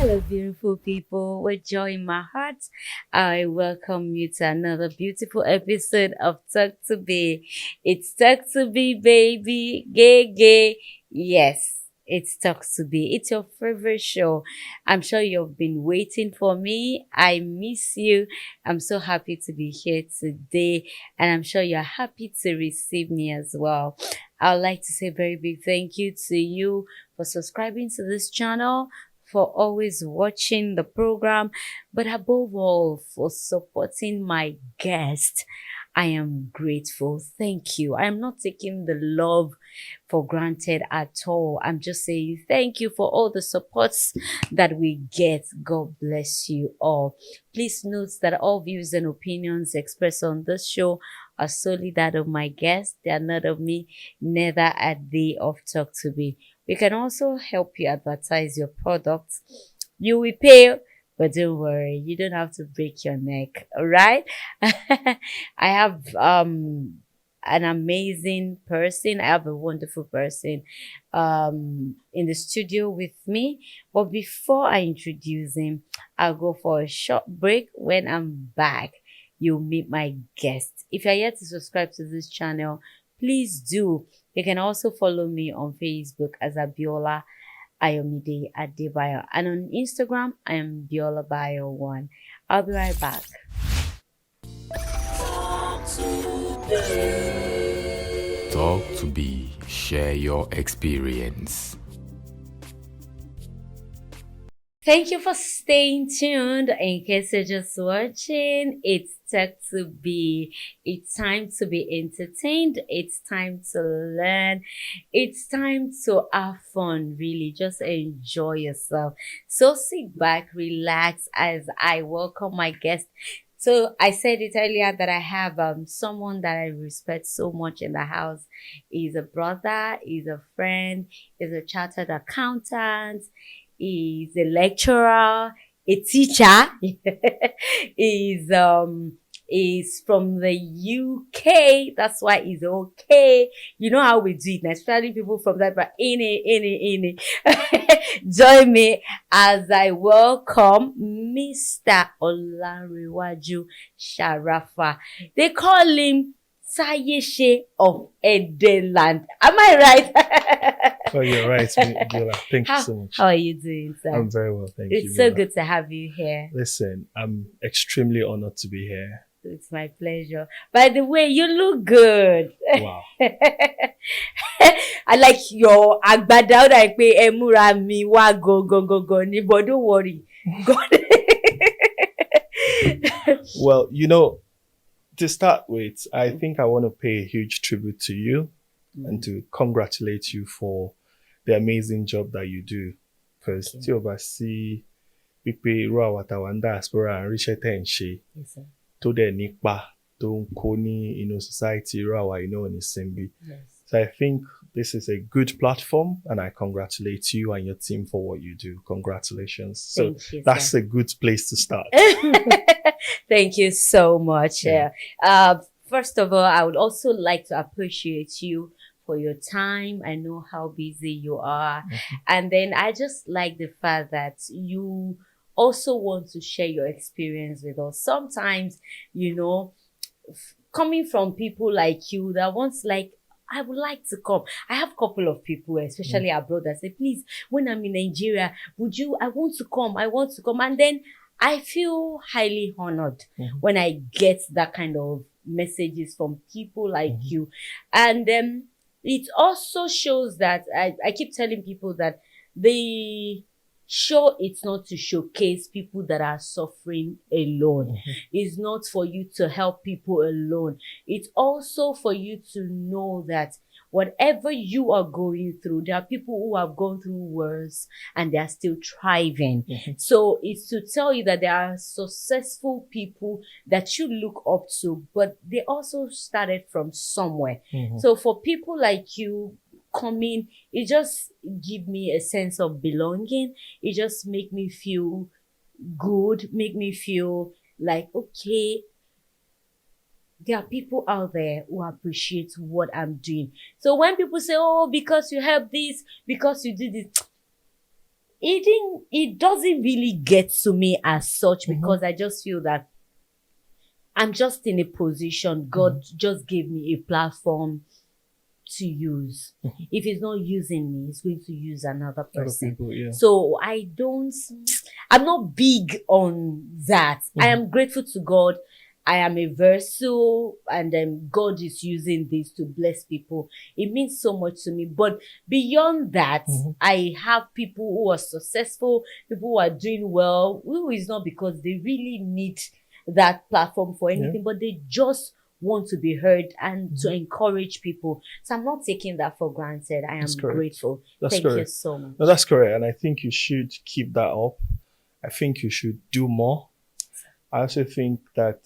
Hello, beautiful people. With joy in my heart, I welcome you to another beautiful episode of Talk to Be. It's Talk to Be, baby. Gay, gay. Yes, it's Talk to Be. It's your favorite show. I'm sure you've been waiting for me. I miss you. I'm so happy to be here today, and I'm sure you're happy to receive me as well. I'd like to say a very big thank you to you for subscribing to this channel, for always watching the program, but above all, for supporting my guest. I am grateful. Thank you. I am not taking the love for granted at all. I'm just saying thank you for all the supports that we get. God bless you all. Please note that all views and opinions expressed on this show are solely that of my guest. They are not of me, neither are they of Talk to Me. We can also help you advertise your products. You will pay, but don't worry, you don't have to break your neck. All right. I have an amazing person. I have a wonderful person in the studio with me. But before I introduce him, I'll go for a short break. When I'm back, you'll meet my guest. If you're yet to subscribe to this channel, please do. You can also follow me on Facebook as Abiola Ayomide Adebayo, and on Instagram I am Biola Bio1. I'll be right back. Talk to be, share your experience. Thank you for staying tuned. In case you're just watching, it's Talk to Be. It's time to be entertained. It's time to learn. It's time to have fun, really. Just enjoy yourself. So sit back, relax as I welcome my guest. So I said it earlier that I have someone that I respect so much in the house. He's a brother, he's a friend, he's a chartered accountant, he's a lecturer, a teacher. He's from the UK. That's why he's okay. You know how we do it, especially people from that, but in it. Join me as I welcome Mr. Olanrewaju Sharafa. They call him Sayeshe of Edeland. Am I right? Oh, you're right, Biola. Thank you so much. How are you doing, sir? I'm very well, thank you. It's so Biola. good to have you here. Listen, I'm extremely honored to be here. It's my pleasure. By the way, you look good. Wow. I like your agbada like pe emura mi wa go ni, but don't worry. God. Well, to start with, I think I want to pay a huge tribute to you and to congratulate you for the amazing job that you do. Because tí o bá sí pípé irú àwa tá wà ní diaspora and ríṣẹ́ tẹ̀ ń ṣe Yes, sir. tó dẹ̀ nípa tó ń kó ní society irú àwa ní Simbi. Yes. So I think this is a good platform and I congratulate you and your team for what you do. Congratulations. So Thank you, that's sir. a good place to start. Thank you so much. Yeah. First of all, I would also like to appreciate you for your time. I know how busy you are. And then I just like the fact that you also want to share your experience with us. Sometimes, coming from people like you that wants like, I would like to come. I have a couple of people, especially abroad, that say, please, when I'm in Nigeria, I want to come. And then I feel highly honored when I get that kind of messages from people like you. And it also shows that I keep telling people that the show, it's not to showcase people that are suffering alone. It's not for you to help people alone. It's also for you to know that whatever you are going through, there are people who have gone through worse and they are still thriving. So it's to tell you that there are successful people that you look up to, but they also started from somewhere. So for people like you coming, it just give me a sense of belonging. It just make me feel good, make me feel like, okay, there are people out there who appreciate what I'm doing. So when people say, oh, because you help this, because you did this, it doesn't really get to me as such because I just feel that I'm just in a position. God just gave me a platform to use. If he's not using me, he's going to use another person. People, yeah. So I'm not big on that. I am grateful to God. I am a vessel and God is using this to bless people. It means so much to me. But beyond that, I have people who are successful, people who are doing well, who is not because they really need that platform for anything, but they just want to be heard and to encourage people. So I'm not taking that for granted. I am grateful. Thank you so much. No, that's correct. And I think you should keep that up. I think you should do more. I also think that,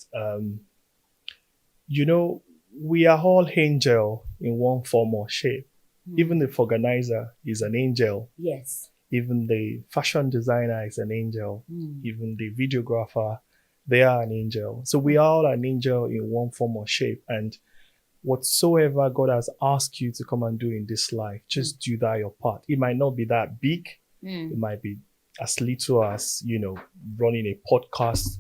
we are all angel in one form or shape. Even the organizer is an angel. Yes. Even the fashion designer is an angel. Even the videographer, they are an angel. So we are all an angel in one form or shape. And whatsoever God has asked you to come and do in this life, just do that your part. It might not be that big. It might be as little as, running a podcast,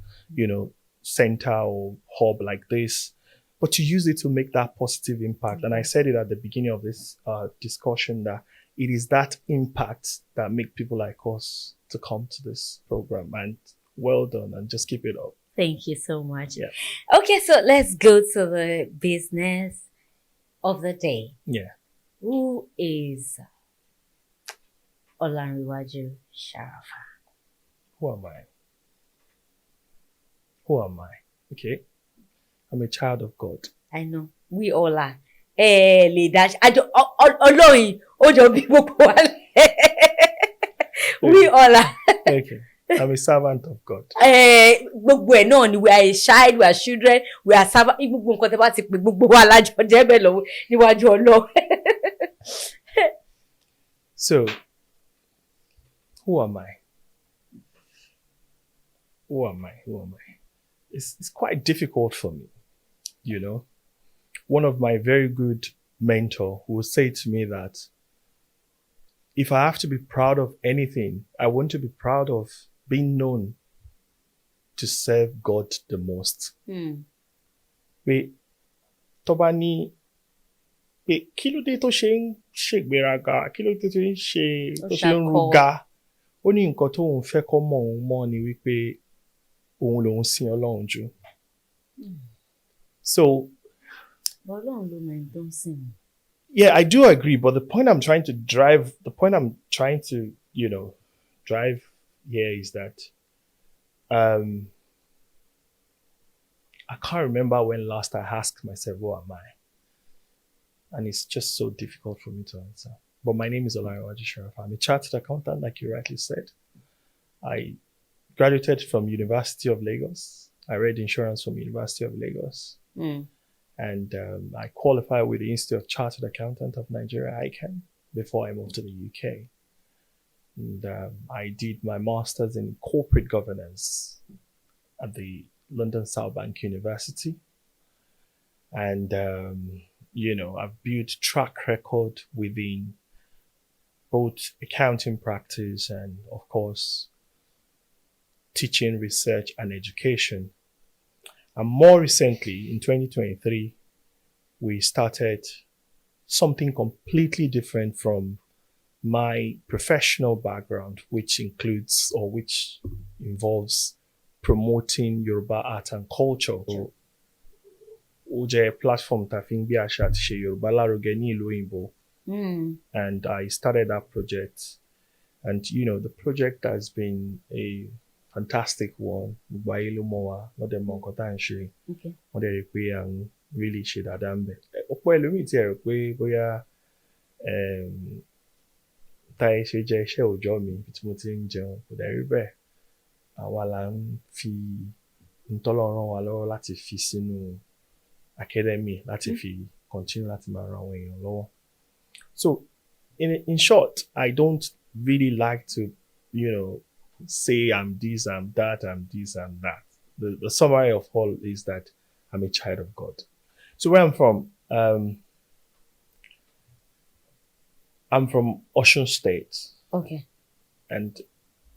center or hub like this, but to use it to make that positive impact. And I said it at the beginning of this discussion that it is that impact that make people like us to come to this program. And well done, and just keep it up. Thank you so much. Yeah. Okay, so let's go to the business of the day. Yeah. Who is Olanrewaju Sharafa? Who am I? Who am I? Okay. I'm a child of God. I know. We all are. Leaders. Ọlọ́run ó jọ bí gbogbo wa. We all are. Okay. I'm a servant of God. Gbogbo ẹ̀ náà ni we are a child, we are children, we are servant. Gbogbo nǹkan tẹ́ bá ti pè gbogbo wa lájọ jẹ́ bẹ́ẹ̀ lọ́wọ́ níwájú Ọlọ́run. So, who am I? Who am I? It's quite difficult for me, One of my very good mentor will say to me that if I have to be proud of anything, I want to be proud of being known to serve God the most. Pé tó bá ní pé kí ló dé tó ṣe ń ṣègbéraga, kí ló dé tó ṣe ń rúgà, ó ní nǹkan tó ń fẹ́ kó mọ̀ òun mọ́ ni wípé òun lòun sin Ọlọ́run jù. So, Ọlọ́run ló mọ̀ ẹni tó ń sìn. yeah, I do agree, but the point I'm trying to drive here is that I can't remember when last I asked myself, who am I? And it's just so difficult for me to answer. But my name is Olanrewaju Sharafa. I'm a chartered accountant, like you rightly said. I graduated from University of Lagos. I read insurance from University of Lagos. And I qualified with the Institute of Chartered Accountant of Nigeria, ICANN, before I moved to the UK. And I did my master's in corporate governance at the London South Bank University. And, I've built track record within both accounting practice and, of course, teaching, research, and education. And more recently, in 2023, we started something completely different from my professional background, which involves promoting Yoruba art and culture. Ó jẹ́ platform tá fi ń gbé àṣà àti ìṣe Yorùbá lárugẹ ní ìlú òyìnbó. And I started that project. And, the project has been a fantastic one. Gbogbo ayé ló mọ̀ wá, wọ́n dẹ̀ mọ̀ nǹkan tá à ń ṣe. Wọ́n dẹ̀ rí pé à ń really ṣe dáadáa ń bẹ̀. Ọ̀pọ̀ ẹlòmíì tí ẹ rò pé bóyá táyé ṣe jẹ́ iṣẹ́ òòjọ́ mi tí mo ti ń jẹun kò dẹ̀ rí bẹ́ẹ̀. Àwa là ń fi ntọ́lọ́run rán wa lọ́wọ́ láti fi sínú academy láti fi continue láti máa ran àwọn èèyàn lọ́wọ́. So, in short, I don't really like to, say I'm this, I'm that, I'm this, I'm that. The summary of all is that I'm a child of God. So where I'm from Osun State. Okay. and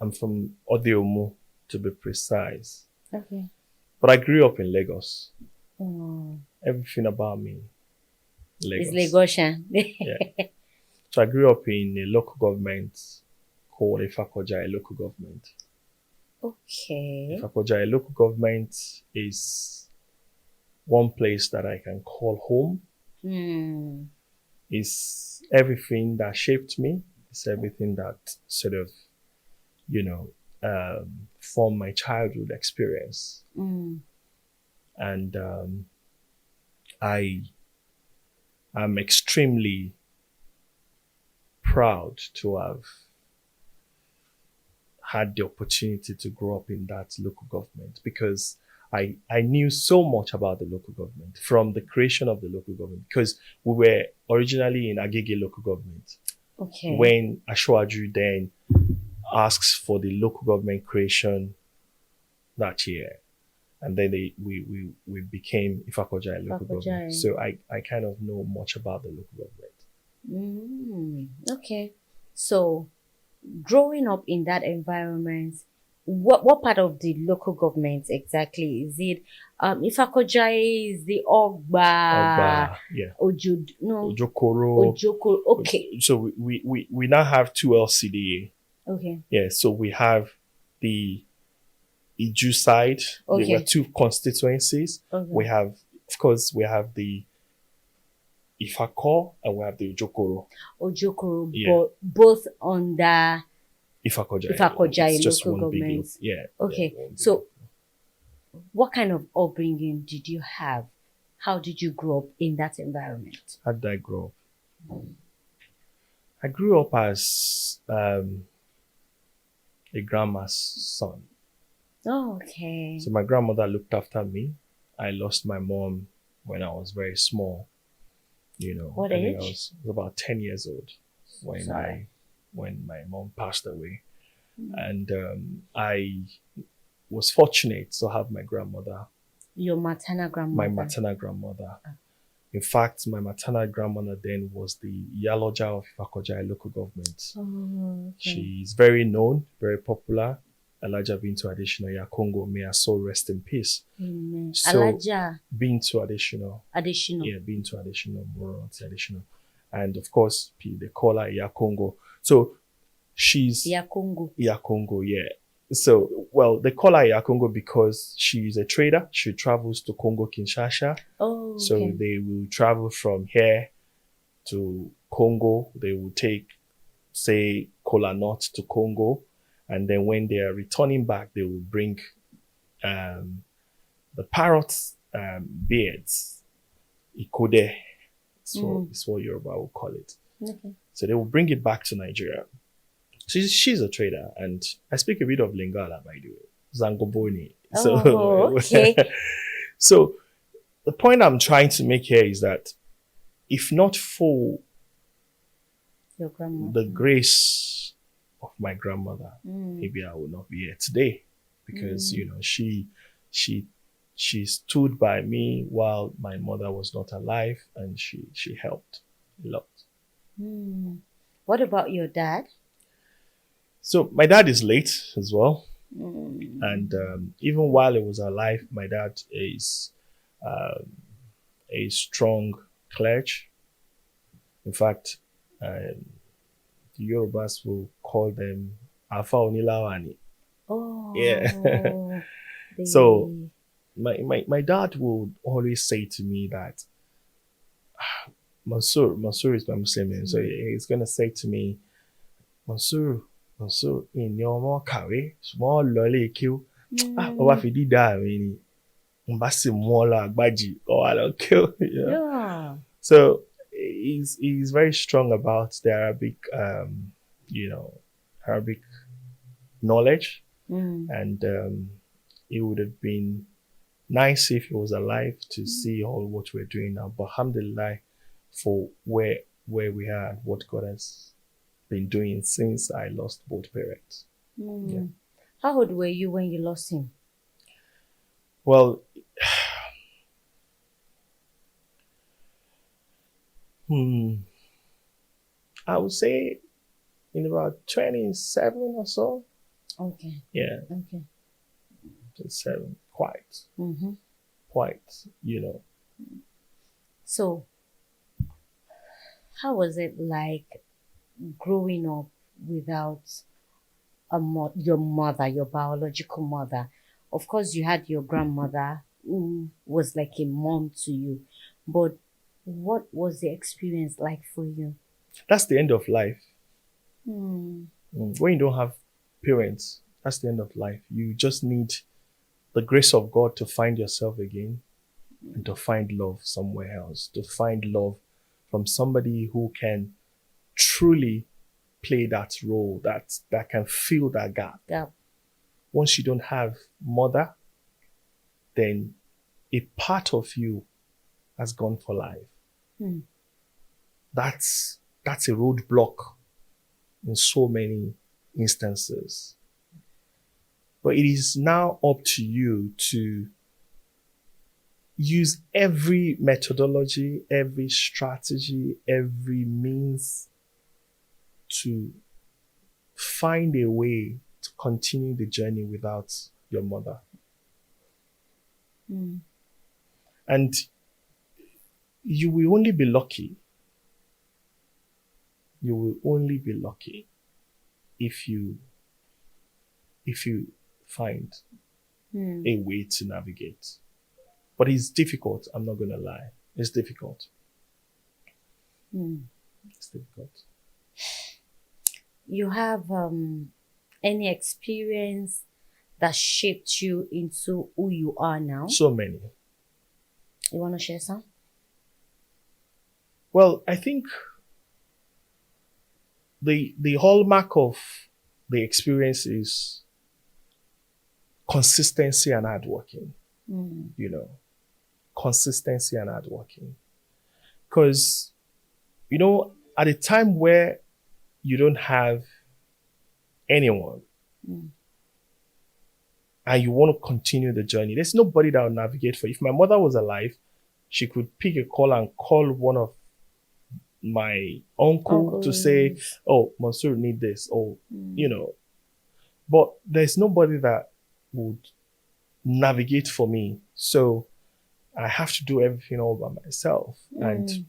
I'm from Odiomo, to be precise. Okay. But I grew up in Lagos. Oh, Everything about me, it's Lagos. Lagosian. Yeah. So I grew up in a local government called Ifakoja local government. Okay. Ifakoja local government is one place that I can call home. Hmm. It's everything that shaped me. It's everything that sort of, you know, formed my childhood experience. Mm. And I am extremely proud to have had the opportunity to grow up in that local government because I knew so much about the local government from the creation of the local government because we were originally in Agege local government. Okay. When Ashwaju then asks for the local government creation that year, and then we became Ifakoja local Ifakoja. government. So I kind of know much about the local government. Okay. So, growing up in that environment, what part of the local government exactly is it? Ifakoja is the Ogba, Ogba, yeah. No, Ojokoro. Ojoko. Okay. So we now have two LCDA. Okay. Yeah, so we have the Iju side. Okay. There were two constituencies. Okay. We have, of course, we have the Ifako and we have the Ojokoro, Yeah. but both under Ifakoja. Ifakoja It's just local one big government. yeah. Okay. Yeah, one big So, what kind of upbringing did you have? How did you grow up in that environment? How did I grow up? I grew up as a grandma's son. Oh, okay. So my grandmother looked after me. I lost my mom when I was very small. You know, What I think age? I was about 10 years old when Sorry. when my mom passed away. And I was fortunate to have my grandmother, Your maternal grandmother. my maternal grandmother. In fact, my maternal grandmother then was the Yaloja of Ifakoja local government. Oh, okay. She's very known, very popular. Elijah Bintu Additional Yakongo, may her soul rest in peace. Amen. So, Alaja Bintu Additional. additional. Yeah, Bintu Additional, Moronti Additional. And of course, they call her Yakongo. So she's Yakongo. Yakongo, yeah. So, well, they call her Yakongo because she's a trader. She travels to Congo Kinshasa. Oh, okay. So they will travel from here to Congo. They will take, say, Kola Nut to Congo. And then when they are returning back, they will bring the parrots' beards. Ikode. It's what Yoruba will call it. Okay. So they will bring it back to Nigeria. She's a trader, and I speak a bit of Lingala, by the way. Zangoboni. Oh, okay. So the point I'm trying to make here is that if not for Your grandma. the grace of my grandmother, maybe I would not be here today. Because, you know, she stood by me while my mother was not alive, and she helped a lot. What about your dad? So my dad is late as well. And even while he was alive, my dad is a strong clergy. In fact, the Yorubas will call them Afa Onilawani. Oh. Yeah. So my dad will always say to me that Mansur is my Muslim name. So he's gonna say to me, Mansur, in your more kawe, small lolly kill. Over fi dida ni mbasi mola agbaji or I don't kill. Yeah. So he's very strong about the Arabic Arabic knowledge. And it would have been nice if he was alive to see all what we're doing now. But alhamdulillah for where we are and what God has been doing since I lost both parents. Yeah. How old were you when you lost him? Well, I would say in about 27 or so. Okay. Yeah, Okay. 27. Quite, Mm-hmm. you know. So, how was it like growing up without your mother, your biological mother? Of course, you had your grandmother who was like a mom to you, but what was the experience like for you? That's the end of life. Hmm. When you don't have parents, that's the end of life. You just need the grace of God to find yourself again and to find love somewhere else, to find love from somebody who can truly play that role, that can fill that gap. Yeah. Once you don't have mother, then a part of you has gone for life. Hmm. That's a roadblock in so many instances. But it is now up to you to use every methodology, every strategy, every means to find a way to continue the journey without your mother. Hmm. And you will only be lucky. You will only be lucky if you find Hmm. a way to navigate. But it's difficult, I'm not gonna lie. It's difficult. Hmm. It's difficult. You have any experience that shaped you into who you are now? So many. You want to share some? Well, I think the hallmark of the experience is consistency and hard working. Hmm. You know, consistency and hard working. Because, at a time where you don't have anyone Hmm. and you want to continue the journey, there's nobody that will navigate for you. If my mother was alive, she could pick a call and call one of my uncle to say, Uncles. oh, Mansour need this, or, Hmm. but there's nobody that would navigate for me. So I have to do everything all by myself. And Hmm.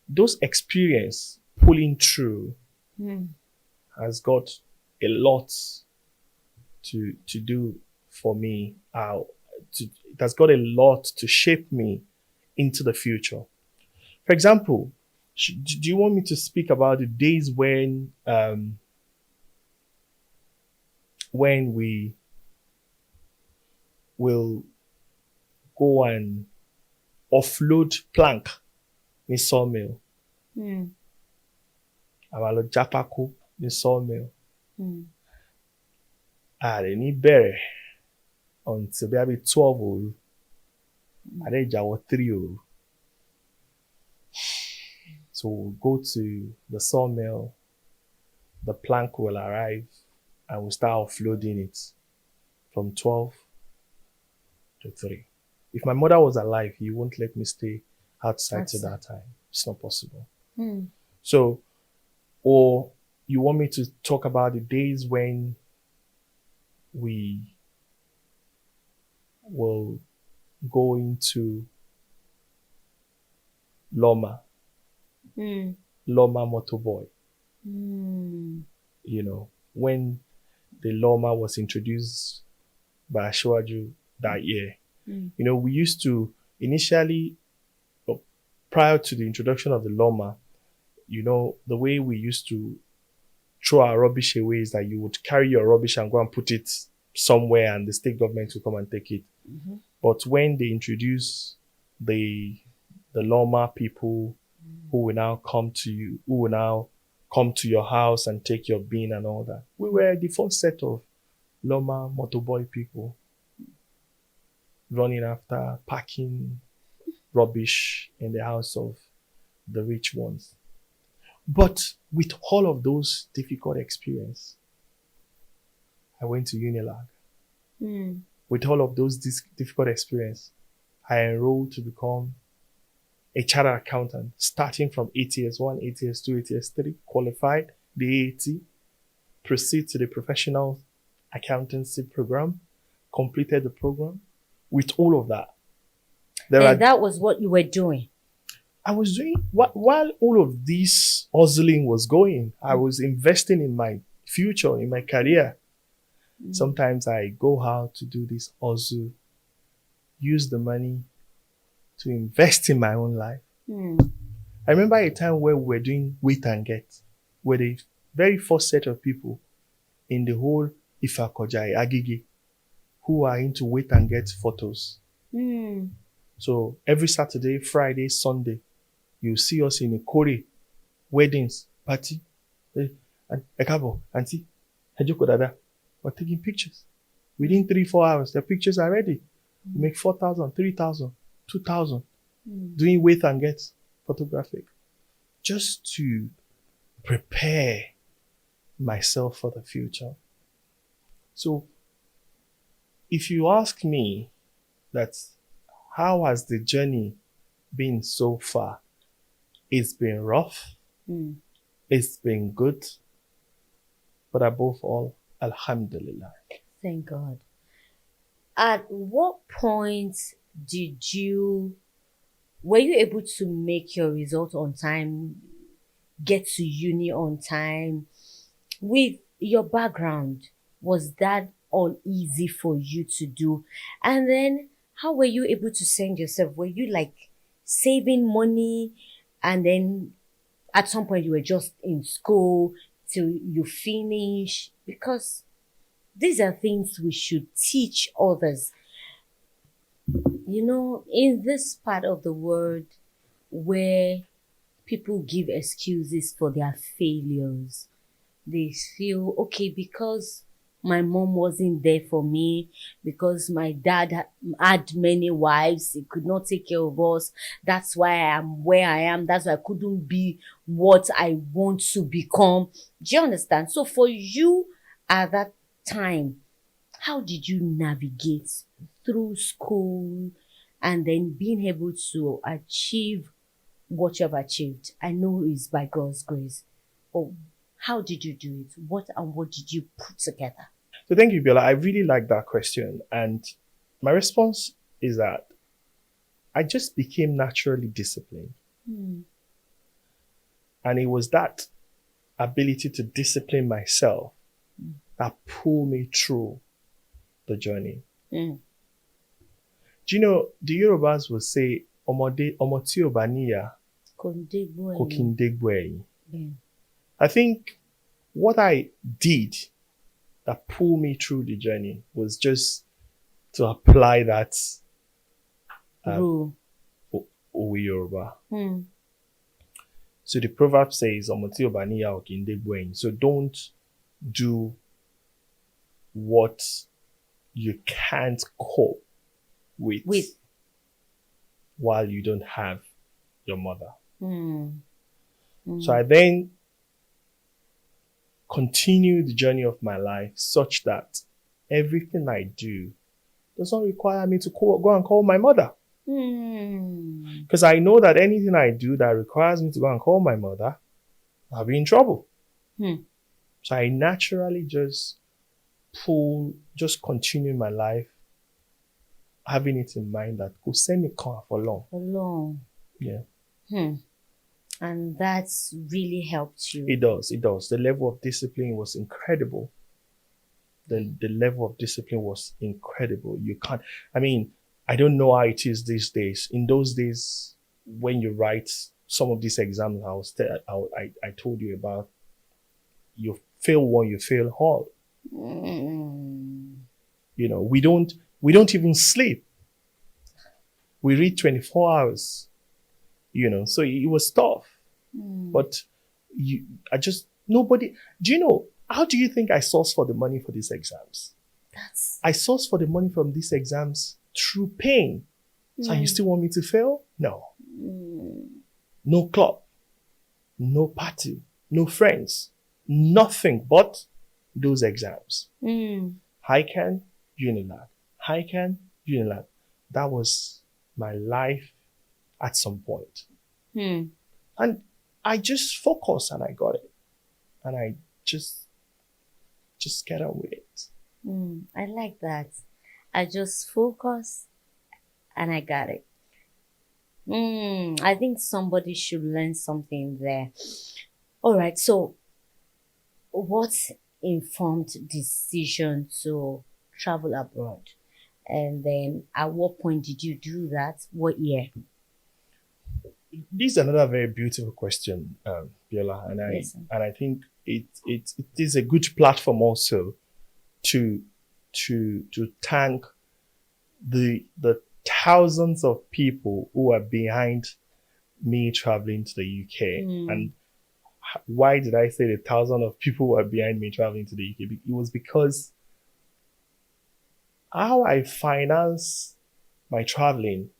those experience pulling through Hmm. has got a lot to do for me. It has got a lot to shape me into the future. For example, do you want me to speak about the days when we will go and offload plank in sawmill? Hmm. Àwa jápákó ní sawmill. Hmm. A lè ní bẹ̀rẹ̀ until bí 12 òru. A dẹ̀ jáwọ́ 3 òru. So we'll go to the sawmill, the plank will arrive, and we'll start offloading it from 12 to 3. If my mother was alive, he won't let me stay outside till that time. It's not possible. Hmm. So, or you want me to talk about the days when we will go into Loma Hmm. Motorboy. Hmm. When the Loma was introduced by Ashwaju that year. Hmm. We used to initially, prior to the introduction of the Loma, the way we used to throw our rubbish away is that you would carry your rubbish and go and put it somewhere and the state government will come and take it. Mm-hmm. But when they introduce the Loma people who will now come to you, who will now come to your house and take your bin and all that, we were the first set of Loma motorboy people running after packing rubbish in the house of the rich ones. But with all of those difficult experience, I went to Unilag. Hmm. With all of those difficult experience, I enrolled to become a chartered accountant, starting from ATS1, ATS2, ATS3, qualified, the AAT, proceed to the professional accountancy program, completed the program. With all of that, And that was what you were doing. I was doing while all of this hustling was going, I was investing in my future, in my career. Sometimes I go out to do this hustle, use the money to invest in my own life. I remember a time where we were doing wait and get, where the very first set of people in the whole Ifakojai, Agigi, who are into wait and get photos. So every Saturday, Friday, Sunday, you see us in a Kore, weddings, party, and Ekabo, auntie, Hejoko Dada. We're taking pictures. Within 3-4 hours, the pictures are ready. We make 4,000, 3,000, 2,000, doing wait and get photographic, just to prepare myself for the future. So if you ask me that how has the journey been so far, it's been rough, it's been good, but above all, Alhamdulillah. Thank God. At what point were you able to make your result on time, get to uni on time? With your background, was that uneasy for you to do? And then how were you able to send yourself? Were you like saving money and then at some point you were just in school till you finish? Because these are things we should teach others. You know, in this part of the world where people give excuses for their failures, they feel, okay, because my mom wasn't there for me, because my dad had many wives, he could not take care of us. That's why I am where I am. That's why I couldn't be what I want to become. Do you understand? So for you at that time, how did you navigate through school and then being able to achieve what you have achieved? I know it's by God's grace. But how did you do it? What did you put together? So thank you, Biola. I really like that question. And my response is that I just became naturally disciplined. And it was that ability to discipline myself that pulled me through the journey. Do you know, the Yorubas will say, Omode, omoti obaniya, kokindegwe. I think what I did that pulled me through the journey was just to apply that Rule. Owe Yoruba. So the proverb says, Omoti obaniya okindegwe. So don't do what you can't cope with while you don't have your mother. So I then continue the journey of my life such that everything I do does not require me to go and call my mother. Because I know that anything I do that requires me to go and call my mother, I'll be in trouble. So I naturally just continue my life, having it in mind that go send me car for long. Yeah. And that's really helped you. It does. The level of discipline was incredible. The level of discipline was incredible. You can't, I don't know how it is these days. In those days, when you write some of these exams, I told you about, you fail one, you fail all. You know, we don't even sleep. We read 24 hours, you know, so it was tough. But nobody, do you know, how do you think I sourced for the money for these exams? I sourced for the money from these exams through pain. So you still want me to fail? No. No club, no party, no friends, nothing but those exams. HiCAN, Unilag. HiCAN, Unilag. That was my life at some point. And I just focused and I got it. and I just get on with it. I like that. I just focus and I got it. I think somebody should learn something there. All right. So, what informed decision to travel abroad? And then at what point did you do that? What year? This is another very beautiful question, Biola, Yes, sir. and I think it is a good platform also to thank the thousands of people who are behind me traveling to the UK. And why did I say the thousands of people who are behind me traveling to the UK? It was because how I finance my traveling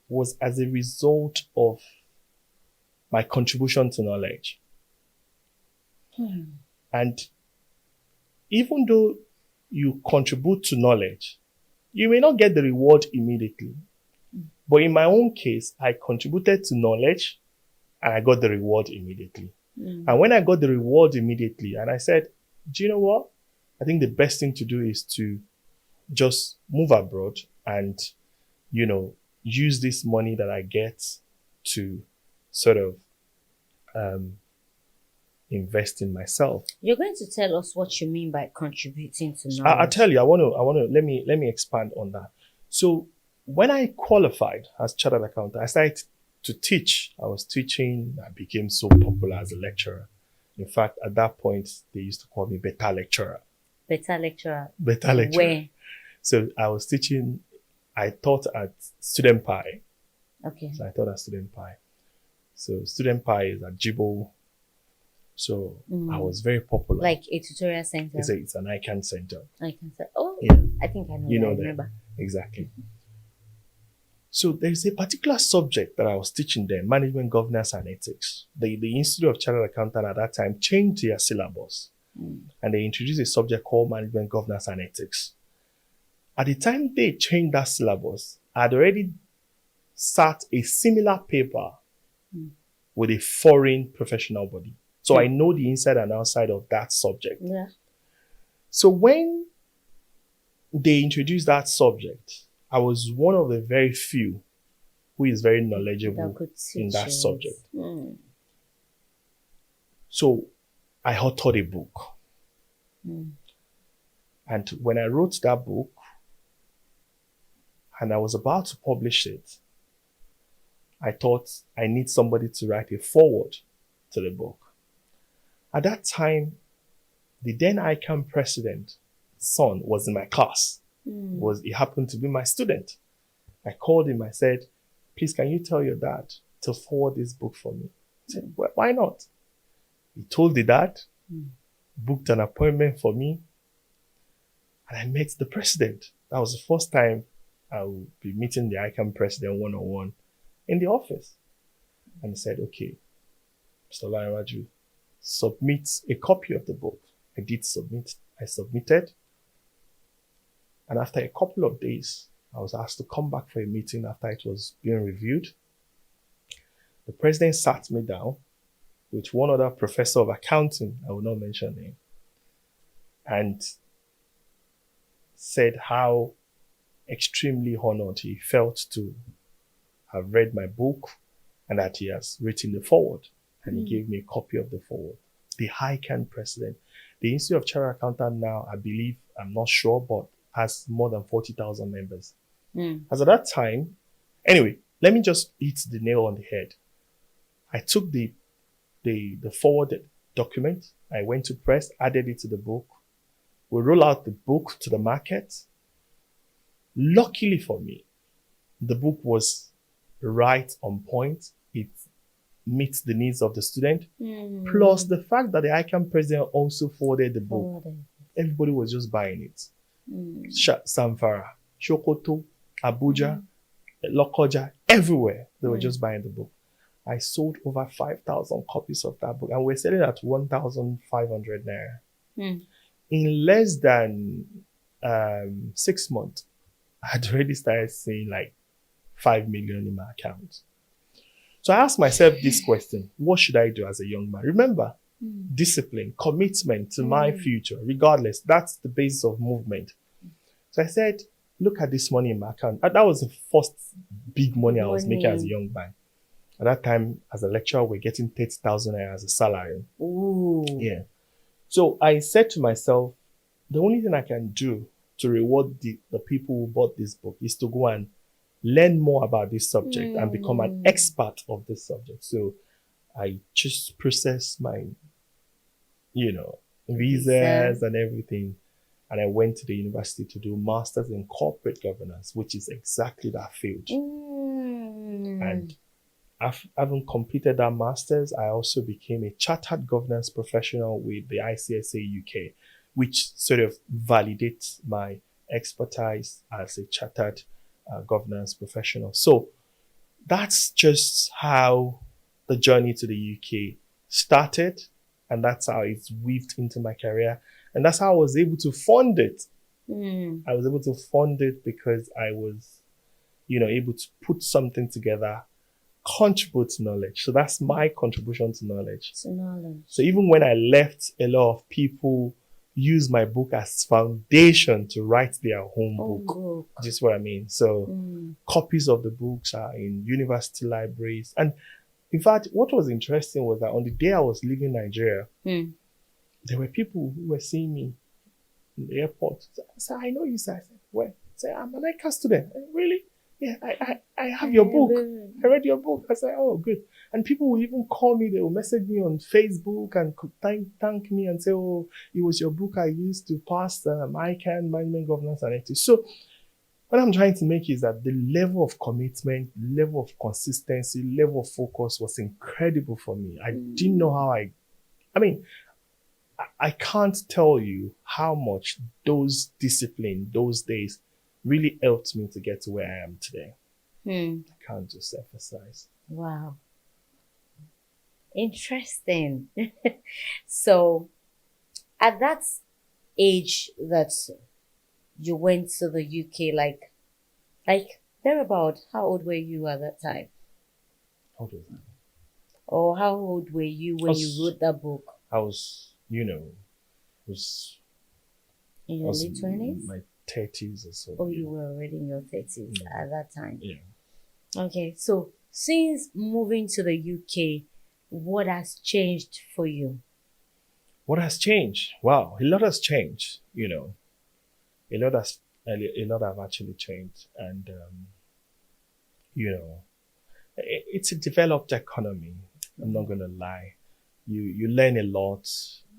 was as a result of my contribution to knowledge. And even though you contribute to knowledge, you may not get the reward immediately. But in my own case, I contributed to knowledge and I got the reward immediately. And when I got the reward immediately, and I said, do you know what? I think the best thing to do is to just move abroad and, use this money that I get to sort of invest in myself. You're going to tell us what you mean by contributing to knowledge. I'll tell you, I want to, let me expand on that. So when I qualified as chartered accountant, I started to teach. I was teaching. I became so popular as a lecturer. In fact, at that point, they used to call me beta lecturer. Better lecturer. Beta lecturer. Where? So I was teaching, I taught at Student Pi. Okay. So I taught at Student Pi. So Student Pi is at Jibo. So I was very popular. Like a tutorial center. It's an ICANN center. I can say, oh, Yeah. I think I know. You that. know I that. remember. Exactly. So there's a particular subject that I was teaching there, management, governance, and ethics. The Institute of Chartered Accountant at that time changed their syllabus and they introduced a subject called management, governance, and ethics. At the time they changed that syllabus, I had already sat a similar paper with a foreign professional body. So I know the inside and outside of that subject. Yeah. So when they introduced that subject, I was one of the very few who is very knowledgeable That could in teach that it. subject. So I authored a book. And when I wrote that book and I was about to publish it, I thought I need somebody to write a foreword to the book. At that time, the then ICANN president, son, was in my class. He happened to be my student. I called him. I said, please, can you tell your dad to forward this book for me? He said, well, why not? He told the dad, booked an appointment for me, and I met the president. That was the first time I would be meeting the ICANN president one-on-one in the office. And he said, okay, Mr. Olarenwaju, submit a copy of the book. I did submit. I submitted. And after a couple of days, I was asked to come back for a meeting after it was being reviewed. The president sat me down with one other professor of accounting, I will not mention him, and said how extremely honored he felt to have read my book and that he has written the foreword. And he gave me a copy of the foreword. The ICANN president. The Institute of Chartered Accountant now, I believe, I'm not sure, but has more than 40,000 members. As at that time, anyway, let me just hit the nail on the head. I took the forwarded document, I went to press, added it to the book. We roll out the book to the market. Luckily for me, the book was right on point. It meets the needs of the student. Plus the fact that the ICANN president also forwarded the book. Everybody was just buying it. Samfara, Shokoto, Abuja, Lokoja, everywhere. They were just buying the book. I sold over 5,000 copies of that book and we're selling at 1,500 naira. In less than 6 months, I had already started seeing like 5 million in my account. So I asked myself this question: what should I do as a young man? Remember, Mm. discipline, commitment to my future, regardless. That's the basis of movement. So I said, look at this money in my account. And that was the first big money I was making as a young man. At that time, as a lecturer, we're getting 30,000 naira as a salary. Ooh. Yeah. So I said to myself, the only thing I can do to reward the people who bought this book is to go and learn more about this subject and become an expert of this subject. So I just processed my, visas and everything. And I went to the university to do masters in corporate governance, which is exactly that field. And having completed that masters, I also became a chartered governance professional with the ICSA UK, which sort of validates my expertise as a chartered governance professional. So that's just how the journey to the UK started, and that's how it's weaved into my career, and that's how I was able to fund it. I was able to fund it because I was, able to put something together, contribute to knowledge. So that's my contribution to knowledge. So even when I left, a lot of people use my book as foundation to write their own book. Just what I mean. So copies of the books are in university libraries. And in fact, what was interesting was that on the day I was leaving Nigeria, there were people who were seeing me in the airport. I said, I know you, sir. I said, where? I said, I'm an ICA student. I said, really? Yeah, I have your book. I read your book. I said, oh, good. And people will even call me. They will message me on Facebook and could thank me and say, oh, it was your book I used to pass ICANN, Management Governance and Ethics. So what I'm trying to make is that the level of commitment, level of consistency, level of focus was incredible for me. I didn't know how I can't tell you how much those discipline, those days really helped me to get to where I am today. I can't just emphasize. Wow. Interesting. So at that age that you went to the UK, like thereabout, how old were you at that time? How old was I? Or how old were you when you wrote that book? I was, was in your late 20s? My 30s or so. Oh, you were already in your 30s at that time. Yeah. Okay, so since moving to the UK, what has changed for you? What has changed? Wow, a lot has changed. A lot have actually changed, and it's a developed economy. I'm not gonna lie. You learn a lot.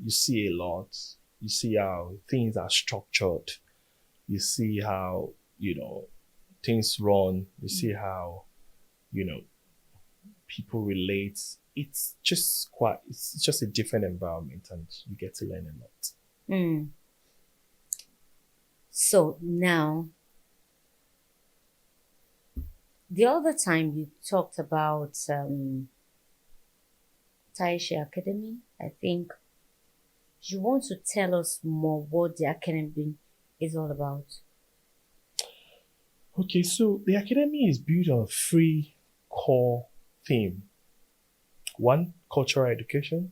You see a lot. You see how things are structured. You see how things run. You see how people relate. It's just a different environment, and you get to learn a lot. So now, the other time you talked about Taisha Academy, I think you want to tell us more what the academy is all about. Okay, so the academy is built on 3 core themes. 1, cultural education.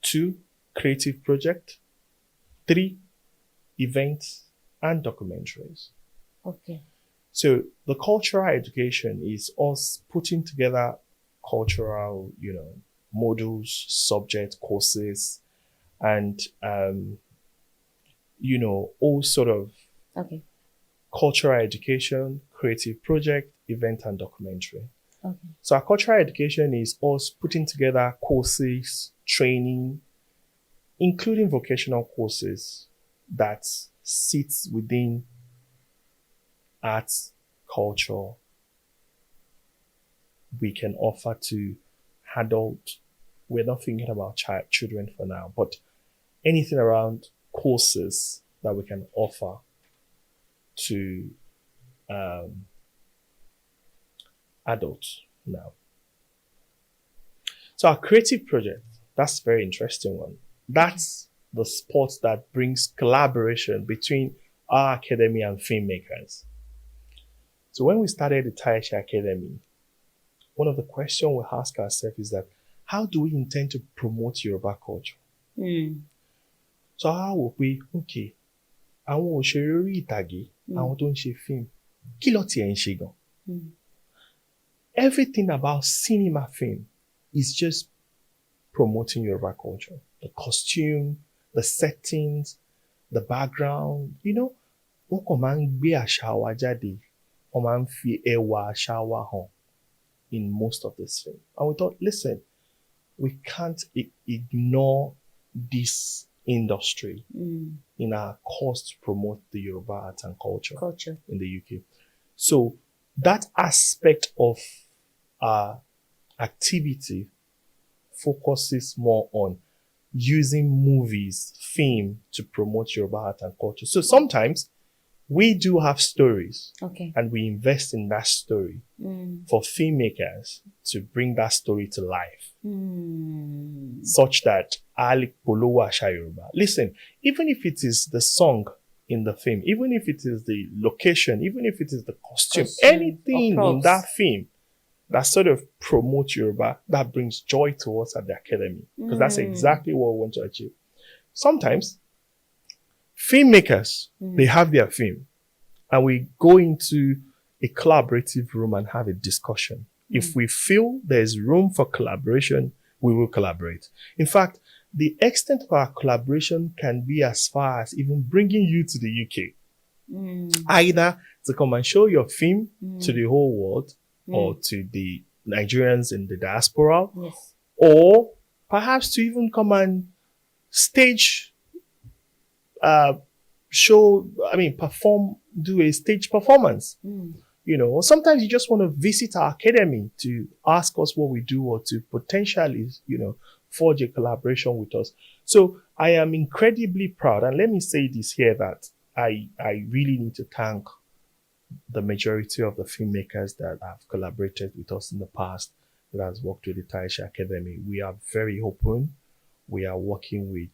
2, creative project. 3, events and documentaries. Okay. So the cultural education is us putting together cultural, modules, subject courses, and all sort of cultural education, creative project, event and documentary. Okay. So our cultural education is us putting together courses, training, including vocational courses that sits within arts, culture. We can offer to adult. We're not thinking about children for now, but anything around courses that we can offer to adults now. So our creative project, that's a very interesting one. That's the sport that brings collaboration between our academy and filmmakers. So when we started the Taisha Academy, one of the questions we ask ourselves is that how do we intend to promote Yoruba culture? So how will we, okay, àwọn òṣèré orí ìtàgé, àwọn tó ń ṣe film, kí ló tiẹ̀ ń ṣe gan? Everything about cinema film is just promoting Yoruba culture. The costume, the settings, the background, wọ́n kàn máa ń gbé àṣà wa jáde, wọ́n máa ń fi ẹwà àṣà wa hàn in most of this film. And we thought, listen, we can't ignore this industry in our cause to promote the Yoruba art and culture in the UK. So that aspect of our activity focuses more on using movies, film to promote Yoruba art and culture. So sometimes we do have stories, and we invest in that story for filmmakers to bring that story to life, such that Ali Polowa Asha Yoruba. Listen, even if it is the song in the film, even if it is the location, even if it is the costume, anything in that film that sort of promotes Yoruba, that brings joy to us at the academy, because that's exactly what we want to achieve. Sometimes filmmakers, they have their film, and we go into a collaborative room and have a discussion. If we feel there's room for collaboration, we will collaborate. In fact, the extent of our collaboration can be as far as even bringing you to the UK. Either to come and show your film to the whole world, or to the Nigerians in the diaspora, or perhaps to even come and stage perform, do a stage performance. Or sometimes you just want to visit our academy to ask us what we do, or to potentially, forge a collaboration with us. So I am incredibly proud, and let me say this here, that I really need to thank the majority of the filmmakers that have collaborated with us in the past, that has worked with the Taisha Academy. We are very open. We are working with,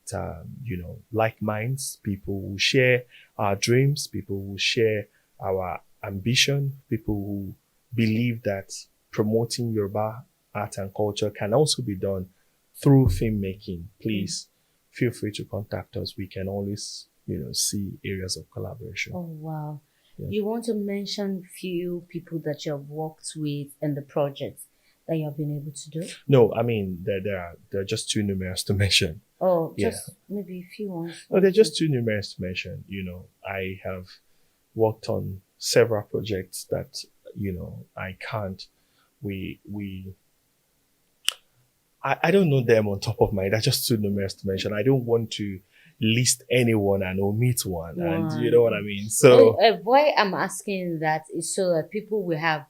like minds, people who share our dreams, people who share our ambition, people who believe that promoting Yoruba art and culture can also be done through filmmaking. Please feel free to contact us. We can always, see areas of collaboration. Oh, wow. Yeah. You want to mention few people that you have worked with in the project that you have been able to do? No, I mean, there are just too numerous to mention. Oh, just maybe a few ones. No, they're just too numerous to mention. I have worked on several projects that, I can't. I don't know them on top of my head. They're just too numerous to mention. I don't want to list anyone and omit one. And you know what I mean? So why I'm asking that is so that people will have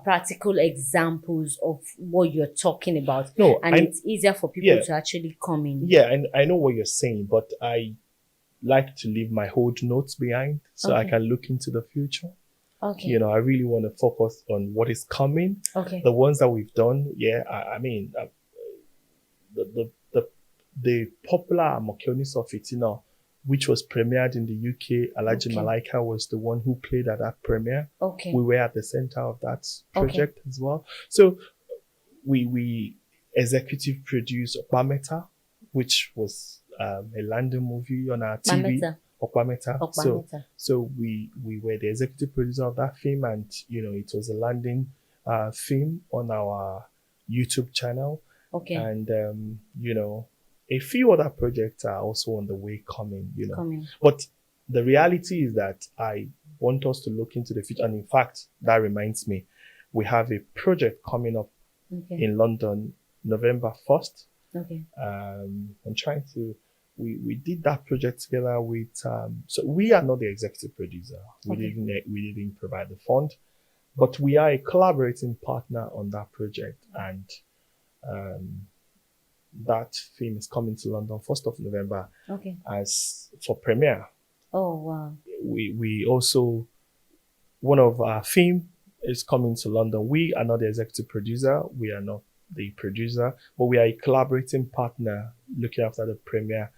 practical examples of what you're talking about. It's easier for people to actually come in. Yeah, and I know what you're saying, but I like to leave my old notes behind so I can look into the future. Okay. I really want to focus on what is coming. Okay. The ones that we've done, the popular Mokioni of Fitina, which was premiered in the UK, Alhaji Malaika was the one who played at that premiere. Okay. We were at the center of that project as well. So we executive produced Opameta, which was a London movie on our TV. Opameta. So we were the executive producer of that film, and it was a London film on our YouTube channel. Okay. And a few other projects are also on the way coming. But the reality is that I want us to look into the future. And in fact, that reminds me, we have a project coming up in London, November 1st. Okay. I'm trying to. We did that project together with. So we are not the executive producer. We didn't provide the fund, but we are a collaborating partner on that project, and that film is coming to London 1st of November. Okay. As for premiere. Oh wow. We also, one of our film is coming to London. We are not the executive producer. We are not the producer, but we are a collaborating partner looking after the premiere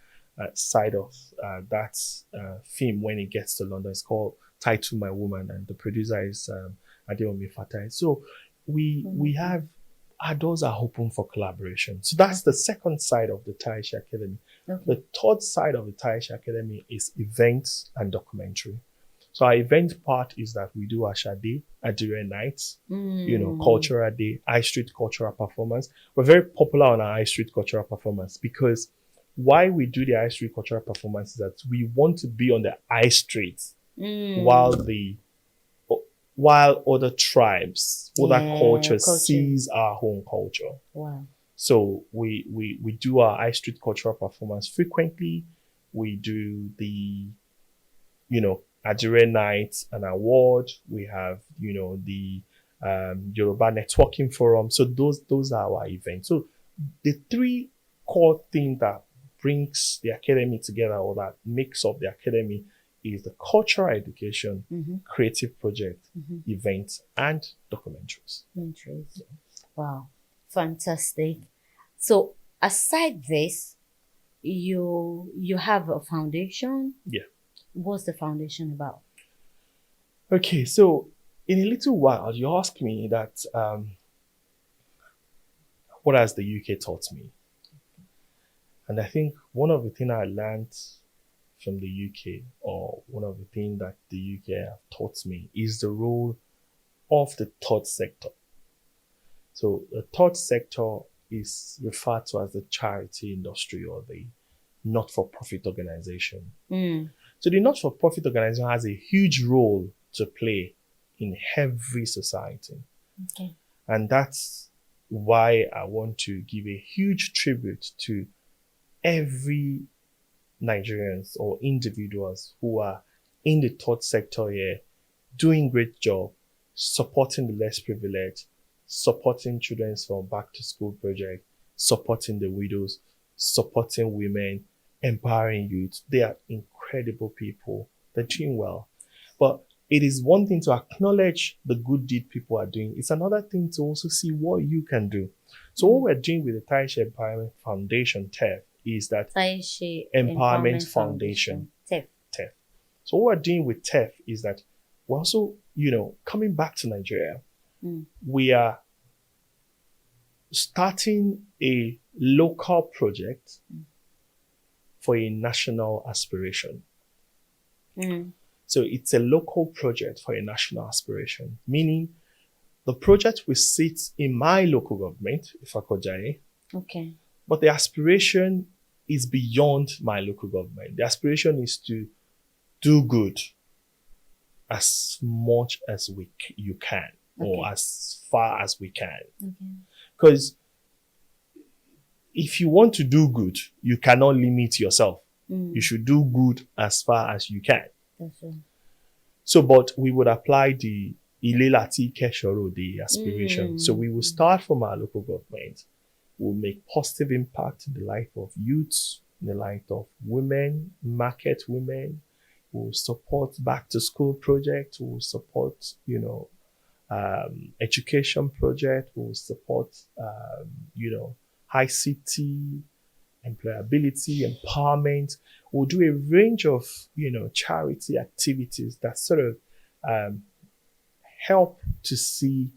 side of that film when it gets to London. It's called Title My Woman, and the producer is Adeomi Fatai. So we have our doors are open for collaboration. So that's the second side of the Taishi Academy. Okay. The third side of the Taishi Academy is events and documentary. So our event part is that we do Asha Day, Adire Nights, Cultural Day, High Street Cultural Performance. We're very popular on our High Street Cultural Performance because why we do the High Street Cultural Performance is that we want to be on the high street while other tribes, other cultures sees our own culture. Wow. So we do our High Street Cultural Performance frequently. We do the, Adire Night and Award. We have, the Yoruba Networking Forum. So those are our events. So the three core things that brings the academy together or that makes up the academy is the cultural education, creative project, events, and documentaries. Wow, fantastic. So aside this, you have a foundation? Yeah. What's the foundation about? Okay, so in a little while, you ask me that what has the UK taught me? And I think one of the things I learned from the UK, or one of the things that the UK have taught me, is the role of the third sector. So the third sector is referred to as the charity industry or the not-for-profit organization. So the not-for-profit organization has a huge role to play in every society. Okay. And that's why I want to give a huge tribute to every Nigerians or individuals who are in the third sector here, doing great job, supporting the less privileged, supporting children from back to school project, supporting the widows, supporting women, empowering youth. They are incredible people. They're doing well. But it is one thing to acknowledge the good deed people are doing. It's another thing to also see what you can do. So what we're doing with the Taishi Empowerment Foundation, TEF, is that Taishi Empowerment Foundation, TEF. So what we're doing with TEF is that we're also, coming back to Nigeria, we are starting a local project for a national aspiration. So it's a local project for a national aspiration, meaning the project will sit in my local government, Ifakojaye. Okay. But the aspiration is beyond my local government. The aspiration is to do good as much as you can, or as far as we can. Because if you want to do good, you cannot limit yourself. You should do good as far as you can. That's right. So, but we would apply the Ilelati Keshoro, the aspiration. So we will start from our local government. We'll make positive impact in the life of youths, in the life of women, market women. We'll support back to school project. We'll support, education project. We'll support, ICT, employability, empowerment. We'll do a range of, charity activities that sort of help to see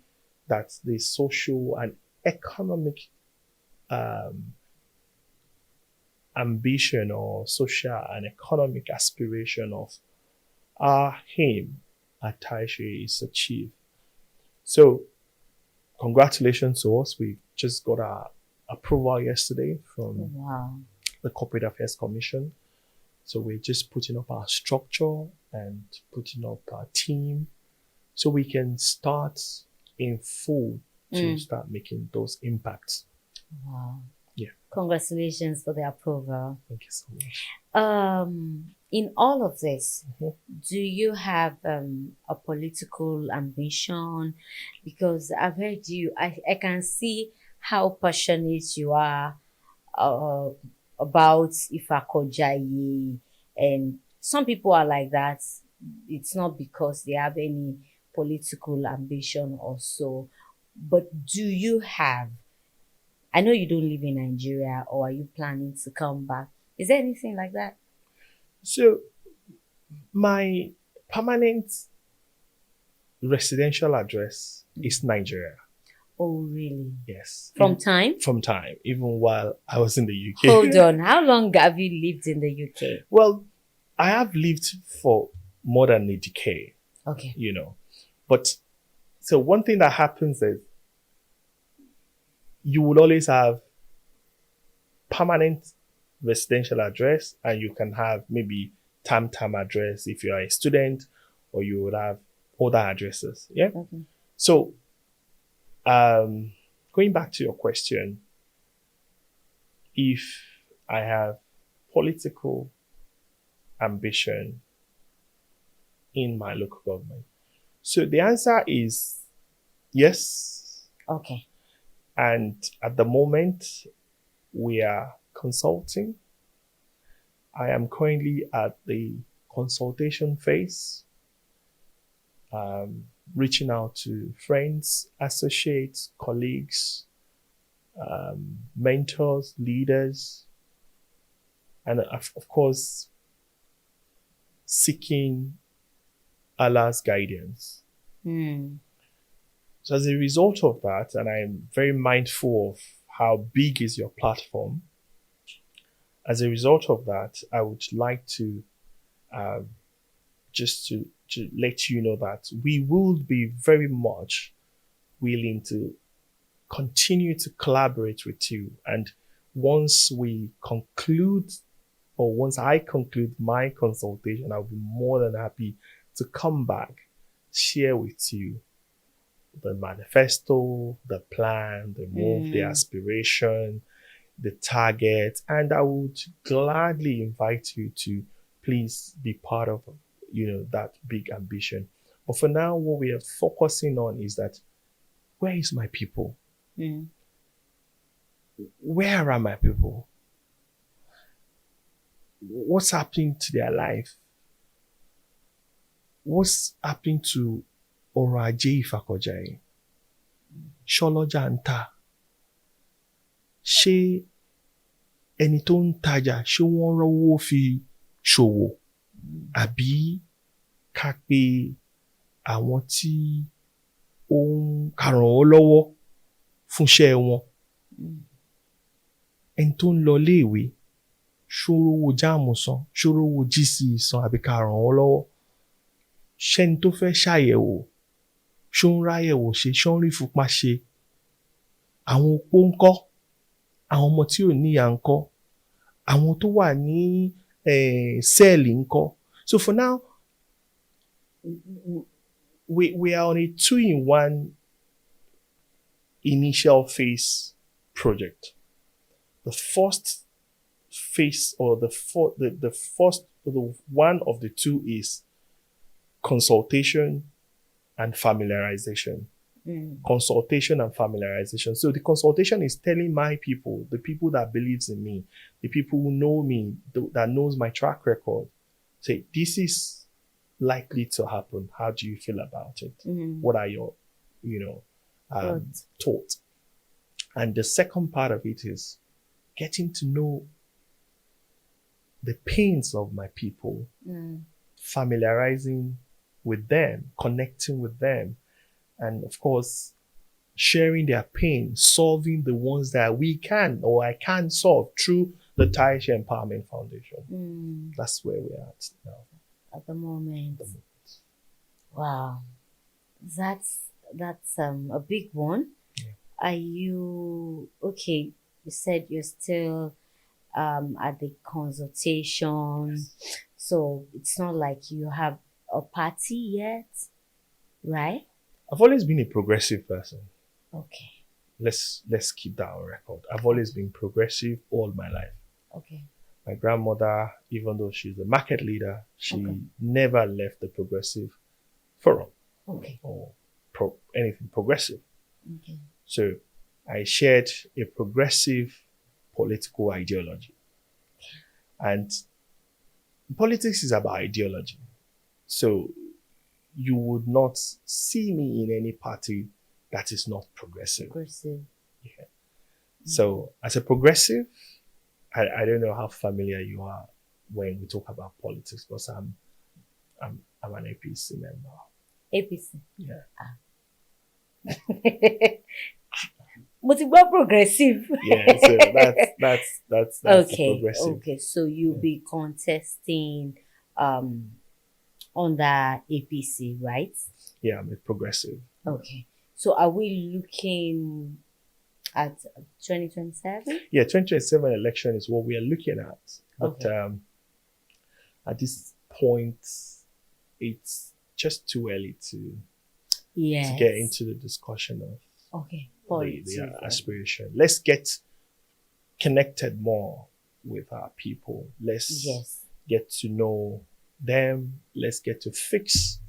that the social and economic ambition or social and economic aspiration of our aim at Taishi is achieved. So, congratulations to us. We just got our approval yesterday from the Corporate Affairs Commission. So we're just putting up our structure and putting up our team so we can start in full to start making those impacts. Wow. Yeah. Congratulations for the approval. Thank you so much. In all of this, do you have a political ambition? Because I've heard you, I can see how passionate you are about Ifakojaye, and some people are like that. It's not because they have any political ambition or so, but do you have? I know you don't live in Nigeria, or are you planning to come back? Is there anything like that? So, my permanent residential address is Nigeria. Oh, really? Yes. From time? From time, even while I was in the UK. Hold on. How long have you lived in the UK? Well, I have lived for more than a decade, Okay. But so one thing that happens is you will always have permanent residential address, and you can have maybe time address if you are a student, or you would have other addresses. Yeah. Okay. So, going back to your question, if I have political ambition in my local government, so the answer is yes. Okay. And at the moment, we are consulting. I am currently at the consultation phase, reaching out to friends, associates, colleagues, mentors, leaders, and of course, seeking Allah's guidance. So as a result of that, and I'm very mindful of how big is your platform, as a result of that, I would like to just to let you know that we will be very much willing to continue to collaborate with you. And once we conclude, or once I conclude my consultation, I'll be more than happy to come back, share with you the manifesto, the plan, the move, the aspiration, the target, and I would gladly invite you to please be part of, that big ambition. But for now, what we are focusing on is that, where is my people? Where are my people? What's happening to their life? What's happening to ọrọ̀ ajé ìfàkọ̀jà yìí? Ṣọ́lọ́jà ń tà? Ṣé ẹni tó ń tajà, ṣé wọ́n rówó fi ṣòwò? Àbí ká pé àwọn tí ó ń ràn wọ́n lọ́wọ́ fúnṣẹ́ wọn? Ẹni tó ń lọ iléèwé, ṣó rówó jáàmù san? Ṣó rówó GCE san? Àbí ká ràn wọ́n lọ́wọ́? Ṣẹ́ni tó fẹ́ ṣàyẹ̀wò, ṣó ń ráyẹ̀wò ṣe? Ṣó ń rí fúnpá ṣe? Àwọn opó ńkọ́? Àwọn ọmọ tí ò níyà ńkọ́? Àwọn tó wà ní sẹ́ẹ̀lì ńkọ́? So for now, we are on a 2-in-1 initial phase project. The first phase, or the first one of the two, is consultation and familiarization. Consultation and familiarization. So the consultation is telling my people, the people that believes in me, the people who know me, that knows my track record, say, this is likely to happen. How do you feel about it? What are your, thoughts? And the second part of it is getting to know the pains of my people, familiarizing with them, connecting with them, and of course, sharing their pain, solving the ones that we can or I can solve through the Taisha Empowerment Foundation. That's where we're at now. At the moment. Wow. That's a big one. Yeah. Are you okay? You said you're still at the consultation. Yes. So it's not like you have a party yet, right? I've always been a progressive person. Okay. Let's keep that on record. I've always been progressive all my life. Okay. My grandmother, even though she's a market leader, she never left the progressive forum. Okay. Or anything progressive. Okay. So I shared a progressive political ideology. And politics is about ideology. So you would not see me in any party that is not progressive. Progressive. Yeah. So as a progressive, I don't know how familiar you are when we talk about politics, because I'm an APC member. APC. Yeah. mo ti gbọ́ progressive. Yeah, so that's the Okay, progressive. okay. So you'll be contesting under APC, right? Yeah, I'm a progressive. Okay. So are we looking at 2027? Yeah, 2027 election is what we are looking at. But at this point, it's just too early to Yes. get into the discussion of Okay. the Politics. aspiration. Let's get connected more with our people. Let's Yes. get to know them. Let's get to fix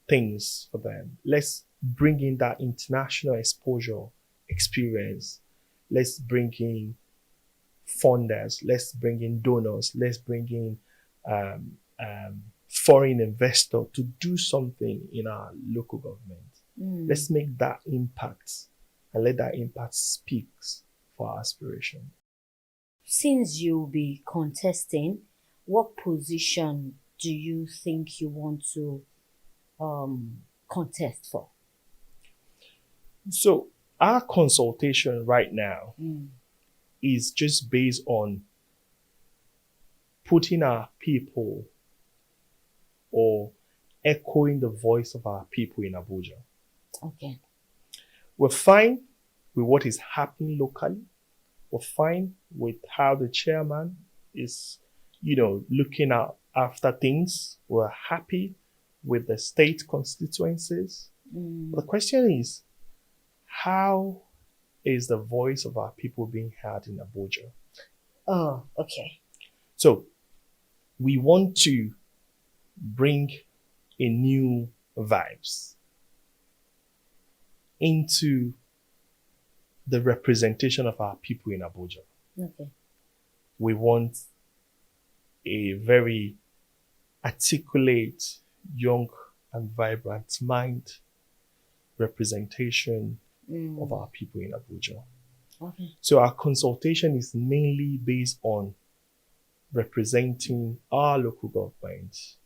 things for them. Let's bring in that international exposure experience. Let's bring in funders. Let's bring in donors. Let's bring in foreign investor to do something in our local government. Let's make that impact and let that impact speak for our aspiration. Since you'll be contesting, what position do you think you want to contest for? So our consultation right now is just based on putting our people or echoing the voice of our people in Abuja. Okay. We're fine with what is happening locally. We're fine with how the chairman is, looking out after things. We're happy with the state constituencies. But the question is, how is the voice of our people being heard in Abuja? Oh, okay. So we want to bring a new vibes into the representation of our people in Abuja. Okay. We want a very articulate, young and vibrant mind representation of our people in Abuja. Okay. So our consultation is mainly based on representing our local government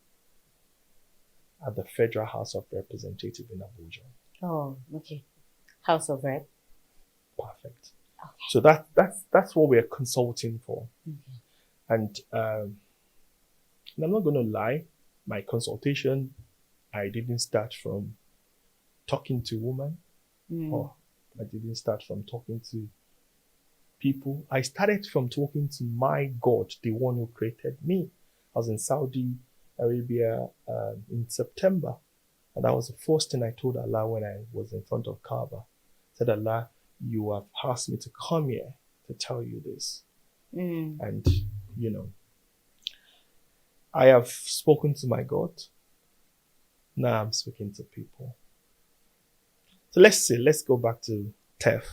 at the Federal House of Representatives in Abuja. Oh, okay. House of Rep. Perfect. Okay. So that's what we're consulting for. Okay. And I'm not going to lie, my consultation, I didn't start from talking to women, or I didn't start from talking to people. I started from talking to my God, the one who created me. I was in Saudi Arabia in September, and that was the first thing I told Allah when I was in front of Kaaba. I said, Allah, you have asked me to come here to tell you this. And, I have spoken to my God. Now I'm speaking to people. So let's go back to TEF.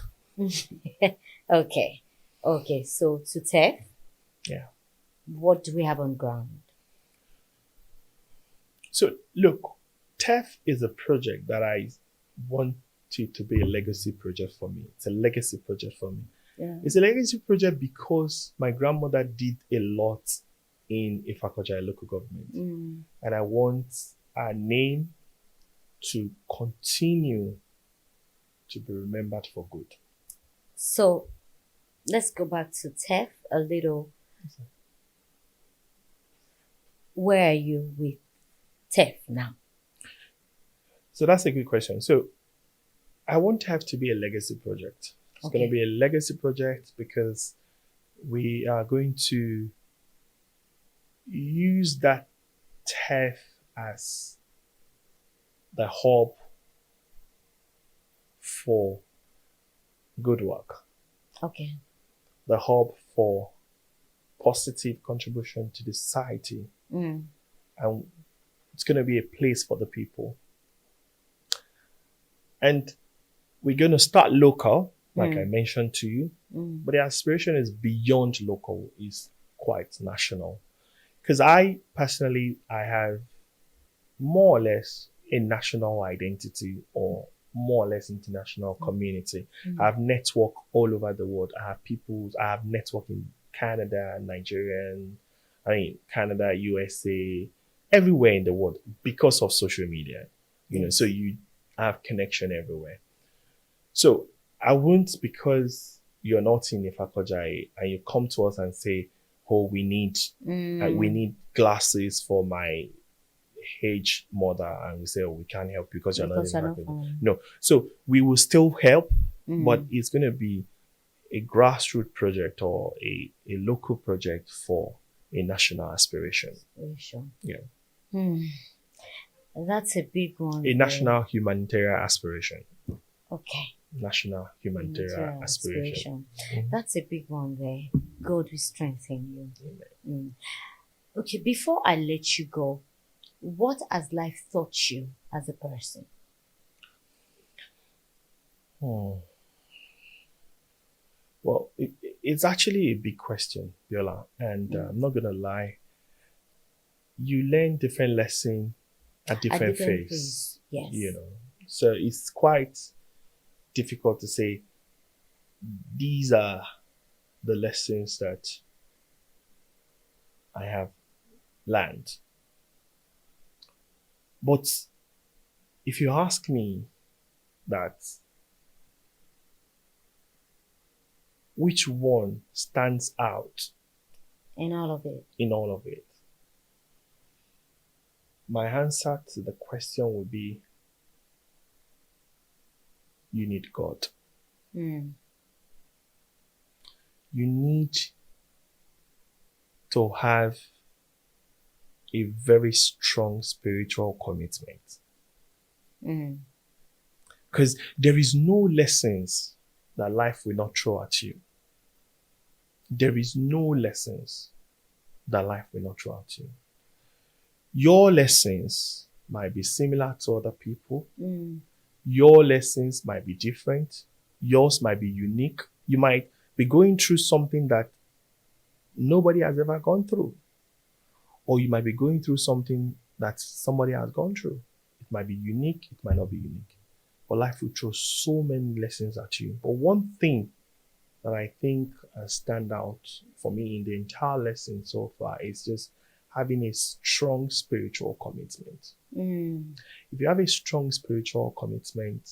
Okay. Okay. So to TEF, Yeah. what do we have on ground? So look, TEF is a project that I want it to be a legacy project for me. It's a legacy project for me. Yeah. It's a legacy project because my grandmother did a lot in Ifakoja local government. And I want our name to continue to be remembered for good. So let's go back to TEF a little. Where are you with TEF now? So that's a good question. So I want TEF to be a legacy project. It's going to be a legacy project because we are going to use that TEF as the hub for good work. Okay. The hub for positive contribution to the society. And it's going to be a place for the people. And we're going to start local, like I mentioned to you. But the aspiration is beyond local, is quite national. Because I have more or less a national identity or more or less international community. I have network all over the world. I have network in Canada, Canada, USA, everywhere in the world because of social media. So you have connection everywhere. So I won't, because you're not in Ifakojai and you come to us and say, oh, we need glasses for my aged mother, and we say, oh, we can't help you because you're not Because in you're not Ifakojai. fine. No. So we will still help, but it's going to be a grassroots project or a local project for a national aspiration. Sure. Yeah. That's a big one. A national humanitarian aspiration. Okay. National humanitarian aspiration. That's a big one there. God will strengthen you. Okay, before I let you go, what has life taught you as a person? Well, it's actually a big question, Biola, and I'm not gonna lie. You learn different lessons at different phases. Yes. You know, so it's quite difficult to say these are the lessons that I have learned. But if you ask me that which one stands out In all of it. My answer to the question would be, you need God. You need to have a very strong spiritual commitment. Because there is no lessons that life will not throw at you. There is no lessons that life will not throw at you. Your lessons might be similar to other people. Your lessons might be different. Yours might be unique. You might be going through something that nobody has ever gone through. Or you might be going through something that somebody has gone through. It might be unique, it might not be unique. But life will throw so many lessons at you. But one thing that I think stand out for me in the entire lesson so far is just having a strong spiritual commitment. If you have a strong spiritual commitment,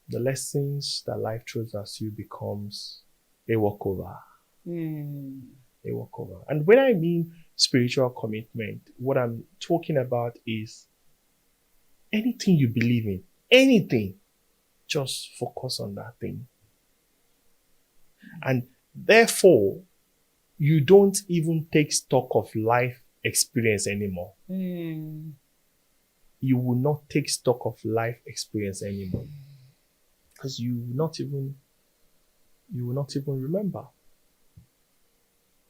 the lessons that life throws at you becomes a walkover. A walkover. And when I mean spiritual commitment, what I'm talking about is anything you believe in, anything, just focus on that thing. And therefore, you don't even take stock of life experience anymore. You will not take stock of life experience anymore. Because you will not even remember.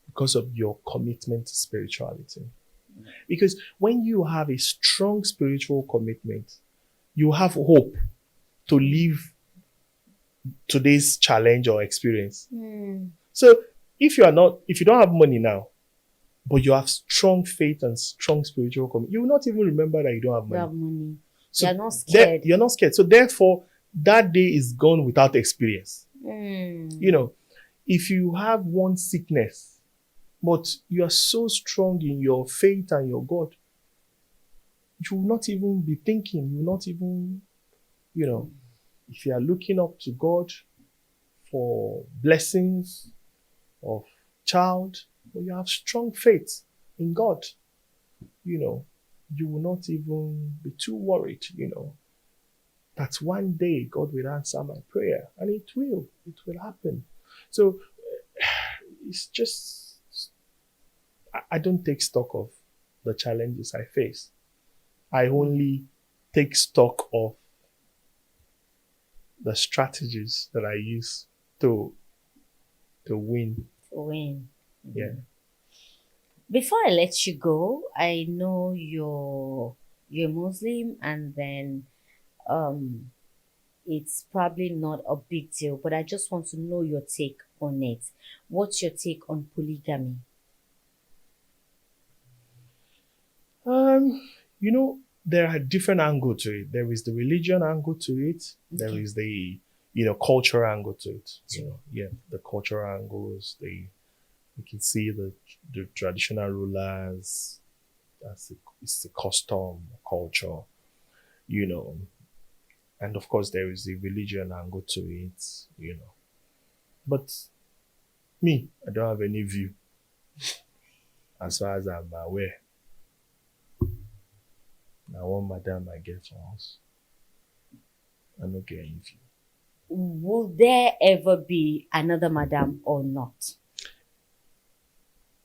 Because of your commitment to spirituality. Because when you have a strong spiritual commitment, you have hope to live today's challenge or experience. So if you don't have money now, but you have strong faith and strong spiritual commitment, you will not even remember that you don't have money. So you're not scared. You're not scared. So therefore, that day is gone without experience. You know, if you have one sickness, but you are so strong in your faith and your God, you will not even be thinking, you will not even, if you are looking up to God for blessings of child, but you have strong faith in God, you will not even be too worried, that one day God will answer my prayer, and it will happen. So it's just, I don't take stock of the challenges I face. I only take stock of the strategies that I use to win. Yeah. Before I let you go, I know you're Muslim, and then it's probably not a big deal, but I just want to know your take on it. What's your take on polygamy? There are different angles to it. There is the religion angle to it. Okay. There is the, cultural angle to it. The cultural angles, you can see the traditional rulers, it's the custom, culture, And of course, there is the religion angle to it, But me, I don't have any view as far as I'm aware. Now, one madam I get for us, I don't get any view. Will there ever be another madam or not?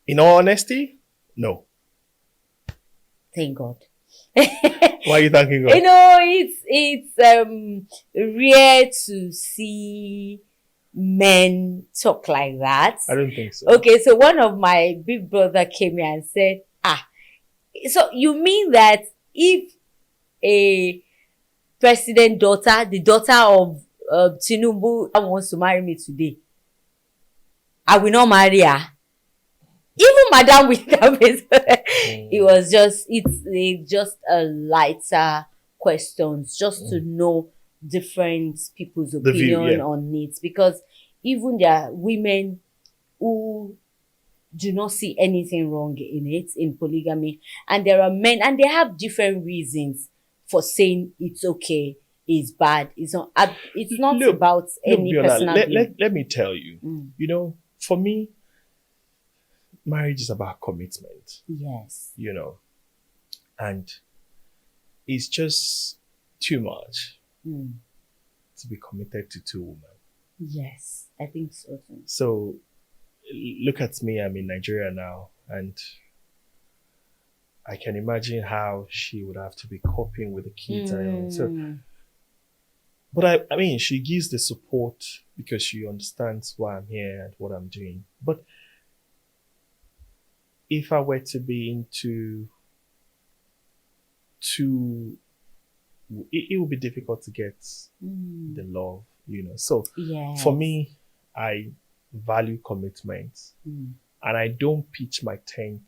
In all honesty, no. Thank God. Why are you thanking God? It's rare to see men talk like that. I don't think so. Okay, so one of my big brother came here and said, so you mean that if a president daughter, the daughter of Tinubu, wants to marry me today, I will not marry her? Even Madam with it was just a lighter questions, just to know different people's opinion on it, because even there are women who do not see anything wrong in it, in polygamy, and there are men, and they have different reasons for saying it's okay, it's bad, it's not. It's not about any Biola, personal. let me tell you, for me, marriage is about commitment. Yes. And it's just too much to be committed to two women. Yes, I think so too. So look at me, I'm in Nigeria now, and I can imagine how she would have to be coping with the kids and all. So, but I mean, she gives the support because she understands why I'm here and what I'm doing. But if I were to be into two, it would be difficult to get the love, So for me, I value commitment, and I don't pitch my tent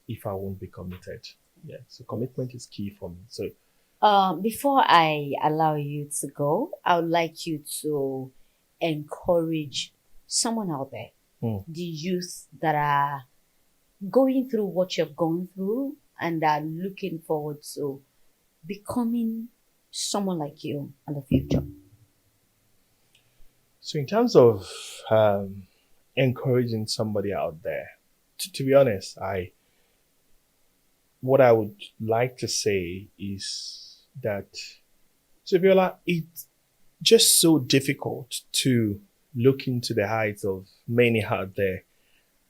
if I won't be committed. Yeah, so commitment is key for me. So before I allow you to go, I would like you to encourage someone out there, the youth that are going through what you've gone through and are looking forward to becoming someone like you in the future. So in terms of encouraging somebody out there, to be honest, what I would like to say is that, Viola, it's just so difficult to look into the eyes of many out there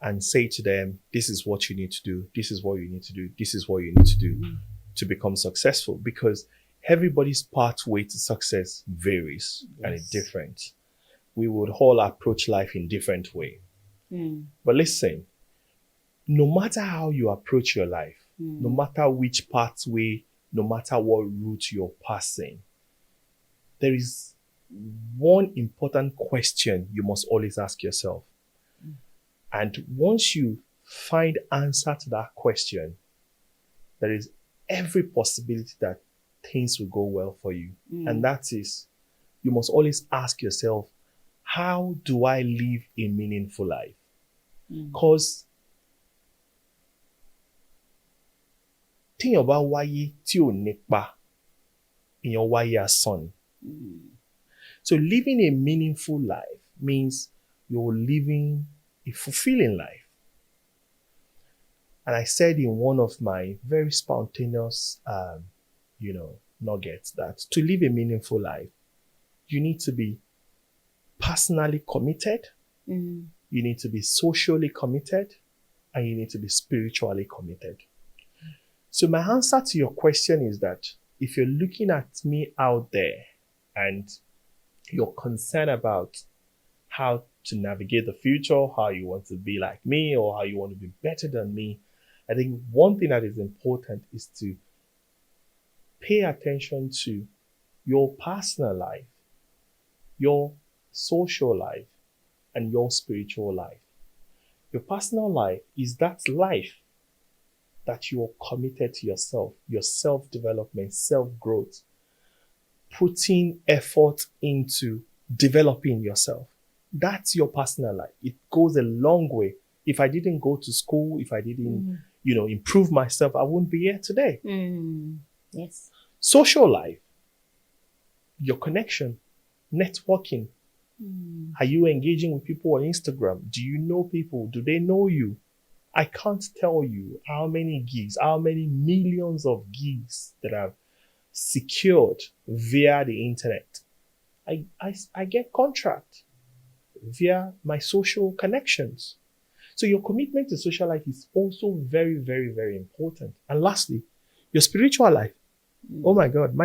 and say to them, this is what you need to do, this is what you need to do, this is what you need to do to become successful, because everybody's pathway to success varies and it's different. We would all approach life in different way. But listen, no matter how you approach your life, no matter which pathway, no matter what route you're passing, there is one important question you must always ask yourself. And once you find answer to that question, there is every possibility that things will go well for you. And that is, you must always ask yourself, how do I live a meaningful life? Because think about wáyé tí ò nípa, èèyàn wáyé asán. So living a meaningful life means you're living a fulfilling life. And I said in one of my very spontaneous, nuggets that to live a meaningful life, you need to be personally committed, you need to be socially committed, and you need to be spiritually committed. So my answer to your question is that if you're looking at me out there and you're concerned about how to navigate the future, how you want to be like me or how you want to be better than me, I think one thing that is important is to pay attention to your personal life, your social life, and your spiritual life. Your personal life is that life that you are committed to yourself, your self-development, self-growth, putting effort into developing yourself. That's your personal life. It goes a long way. If I didn't go to school, if I didn't, improve myself, I wouldn't be here today. Yes. Social life your connection, networking. Are you engaging with people on Instagram? Do you know people? Do they know you? I can't tell you how many gigs, how many millions of gigs that I've secured via the internet. I get contract via my social connections. So your commitment to social life is also very, very, very important. And lastly, your spiritual life. Oh my God,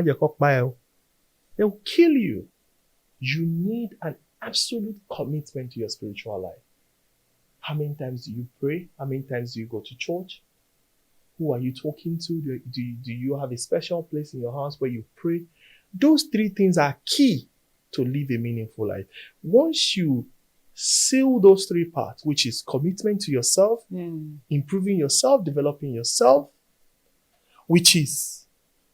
they'll kill you. You need an absolute commitment to your spiritual life. How many times do you pray? How many times do you go to church? Who are you talking to? Do you have a special place in your house where you pray? Those three things are key to live a meaningful life. Once you seal those three parts, which is commitment to yourself, improving yourself, developing yourself, which is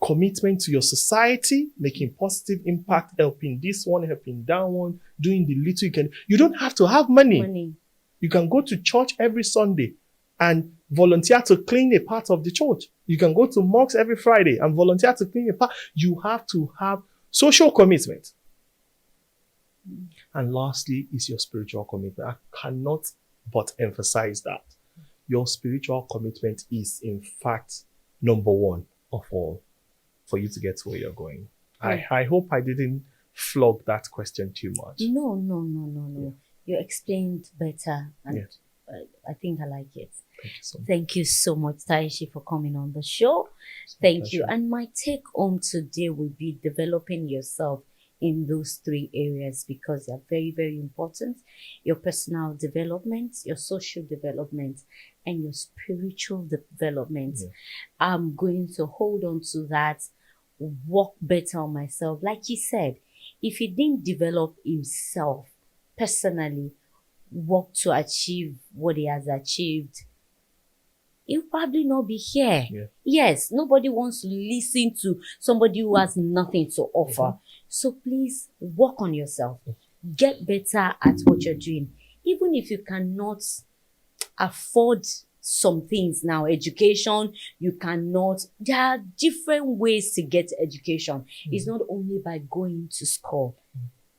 commitment to your society, making positive impact, helping this one, helping that one, doing the little you can. You don't have to have money. You can go to church every Sunday and volunteer to clean a part of the church. You can go to mosques every Friday and volunteer to clean a part. You have to have social commitment. And lastly is your spiritual commitment. I cannot but emphasize that. Your spiritual commitment is, in fact, number one of all for you to get to where you're going. I hope I didn't flog that question too much. No. You explained better, and I think I like it. Thank you so much, Taishi, for coming on the show. Thank you. And my take home today will be developing yourself in those three areas because they're very, very important. Your personal development, your social development, and your spiritual development. I'm going to hold on to that, work better on myself. Like he said, if he didn't develop himself personally, work to achieve what he has achieved, he'll probably not be here. Yes, nobody wants to listen to somebody who has nothing to offer. So please work on yourself. Get better at what you're doing. Even if you cannot afford some things now, education, you cannot. There are different ways to get education. It's not only by going to school.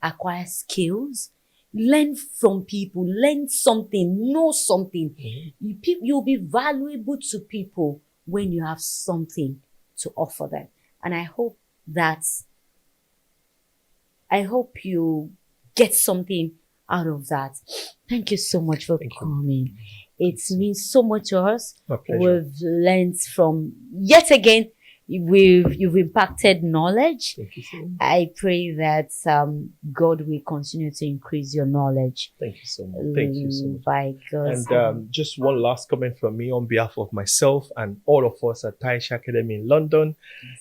Acquire skills. Learn from people, learn something, know something. You'll be valuable to people when you have something to offer them. And I hope you get something out of that. Thank you so much for coming. It means so much to us. My pleasure. We've learned from, yet again, you've impacted knowledge. Thank you so much. I pray that God will continue to increase your knowledge. Thank you so much. Thank you so much. By God's And just one last comment from me on behalf of myself and all of us at Taishi Academy in London,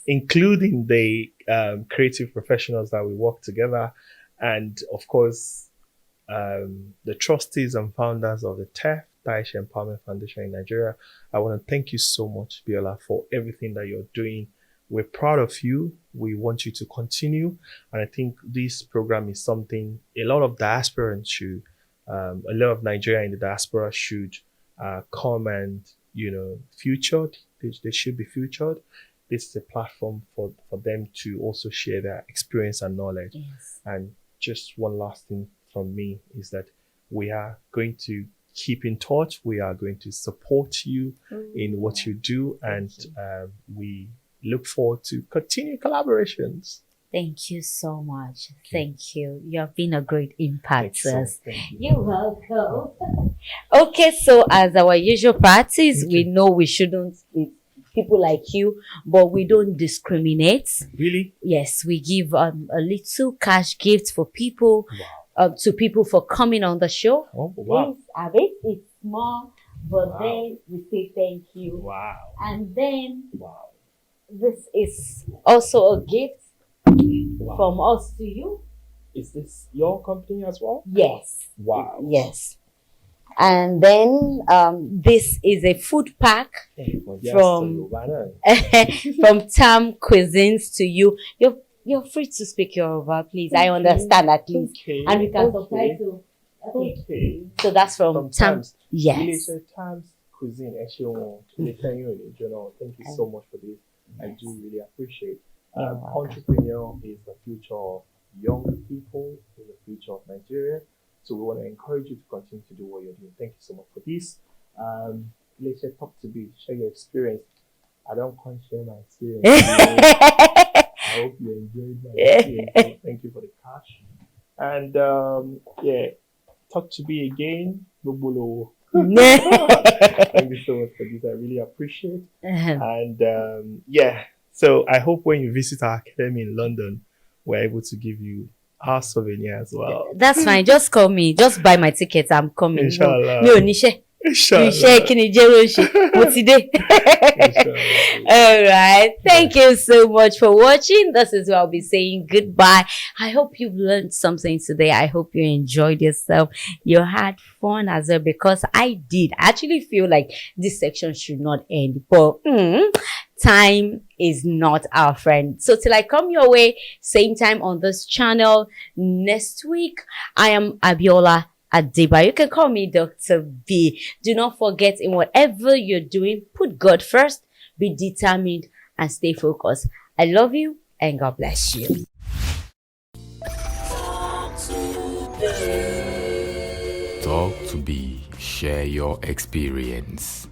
including the creative professionals that we work together, and of course the trustees and founders of the TEF, Taishi Empowerment Foundation in Nigeria. I want to thank you so much, Biola, for everything that you're doing. We're proud of you. We want you to continue. And I think this program is something a lot of diasporans should, a lot of Nigeria in the diaspora should come and, featured. They should be featured. This is a platform for them to also share their experience and knowledge. And just one last thing from me is that we are going to keep in touch. We are going to support you in what you do, and we look forward to continued collaborations. Thank you so much. Thank you. You have been a great impact to us. Thank you. You're welcome. Okay, so as our usual practice, we know we shouldn't be people like you, but we don't discriminate. Really? Yes, we give a little cash gift for people. To people for coming on the show. Oh, wow. This a bit, it's small, but then we say thank you. Wow. And then this is also a gift from us to you. Is this your company as well? Yes. Wow. Yes. And then this is a food pack from Tam Cuisines to you. You're free to speak Yoruba, please. I understand at least. Okay. And we can subtitle. Okay. So that's from Tams. Yes. Tams Cuisine. Thank you so much for this. I do really appreciate. Entrepreneur is the future of young people, is the future of Nigeria. So we want to encourage you to continue to do what you're doing. Thank you so much for this. Let's talk to me, share your experience. I don't want to share my experience. I hope you enjoyed my experience. So thank you for the cash. And talk to me again. Bubulo. Thank you so much for this. I really appreciate it. And so I hope when you visit our academy in London, we're able to give you our souvenir as well. That's fine. Just call me. Just buy my ticket. I'm coming. Inshallah. No, Nisha. Inshallah. All right. Thank you so much for watching. This is where I'll be saying goodbye. I hope you've learned something today. I hope you enjoyed yourself. You had fun as well, because I did. I actually feel like this section should not end, but time is not our friend. So till I come your way, same time on this channel next week, I am Abiola Adiba. You can call me Dr. B. Do not forget, in whatever you're doing, put God first, be determined, and stay focused. I love you, and God bless you. Talk to be, share your experience.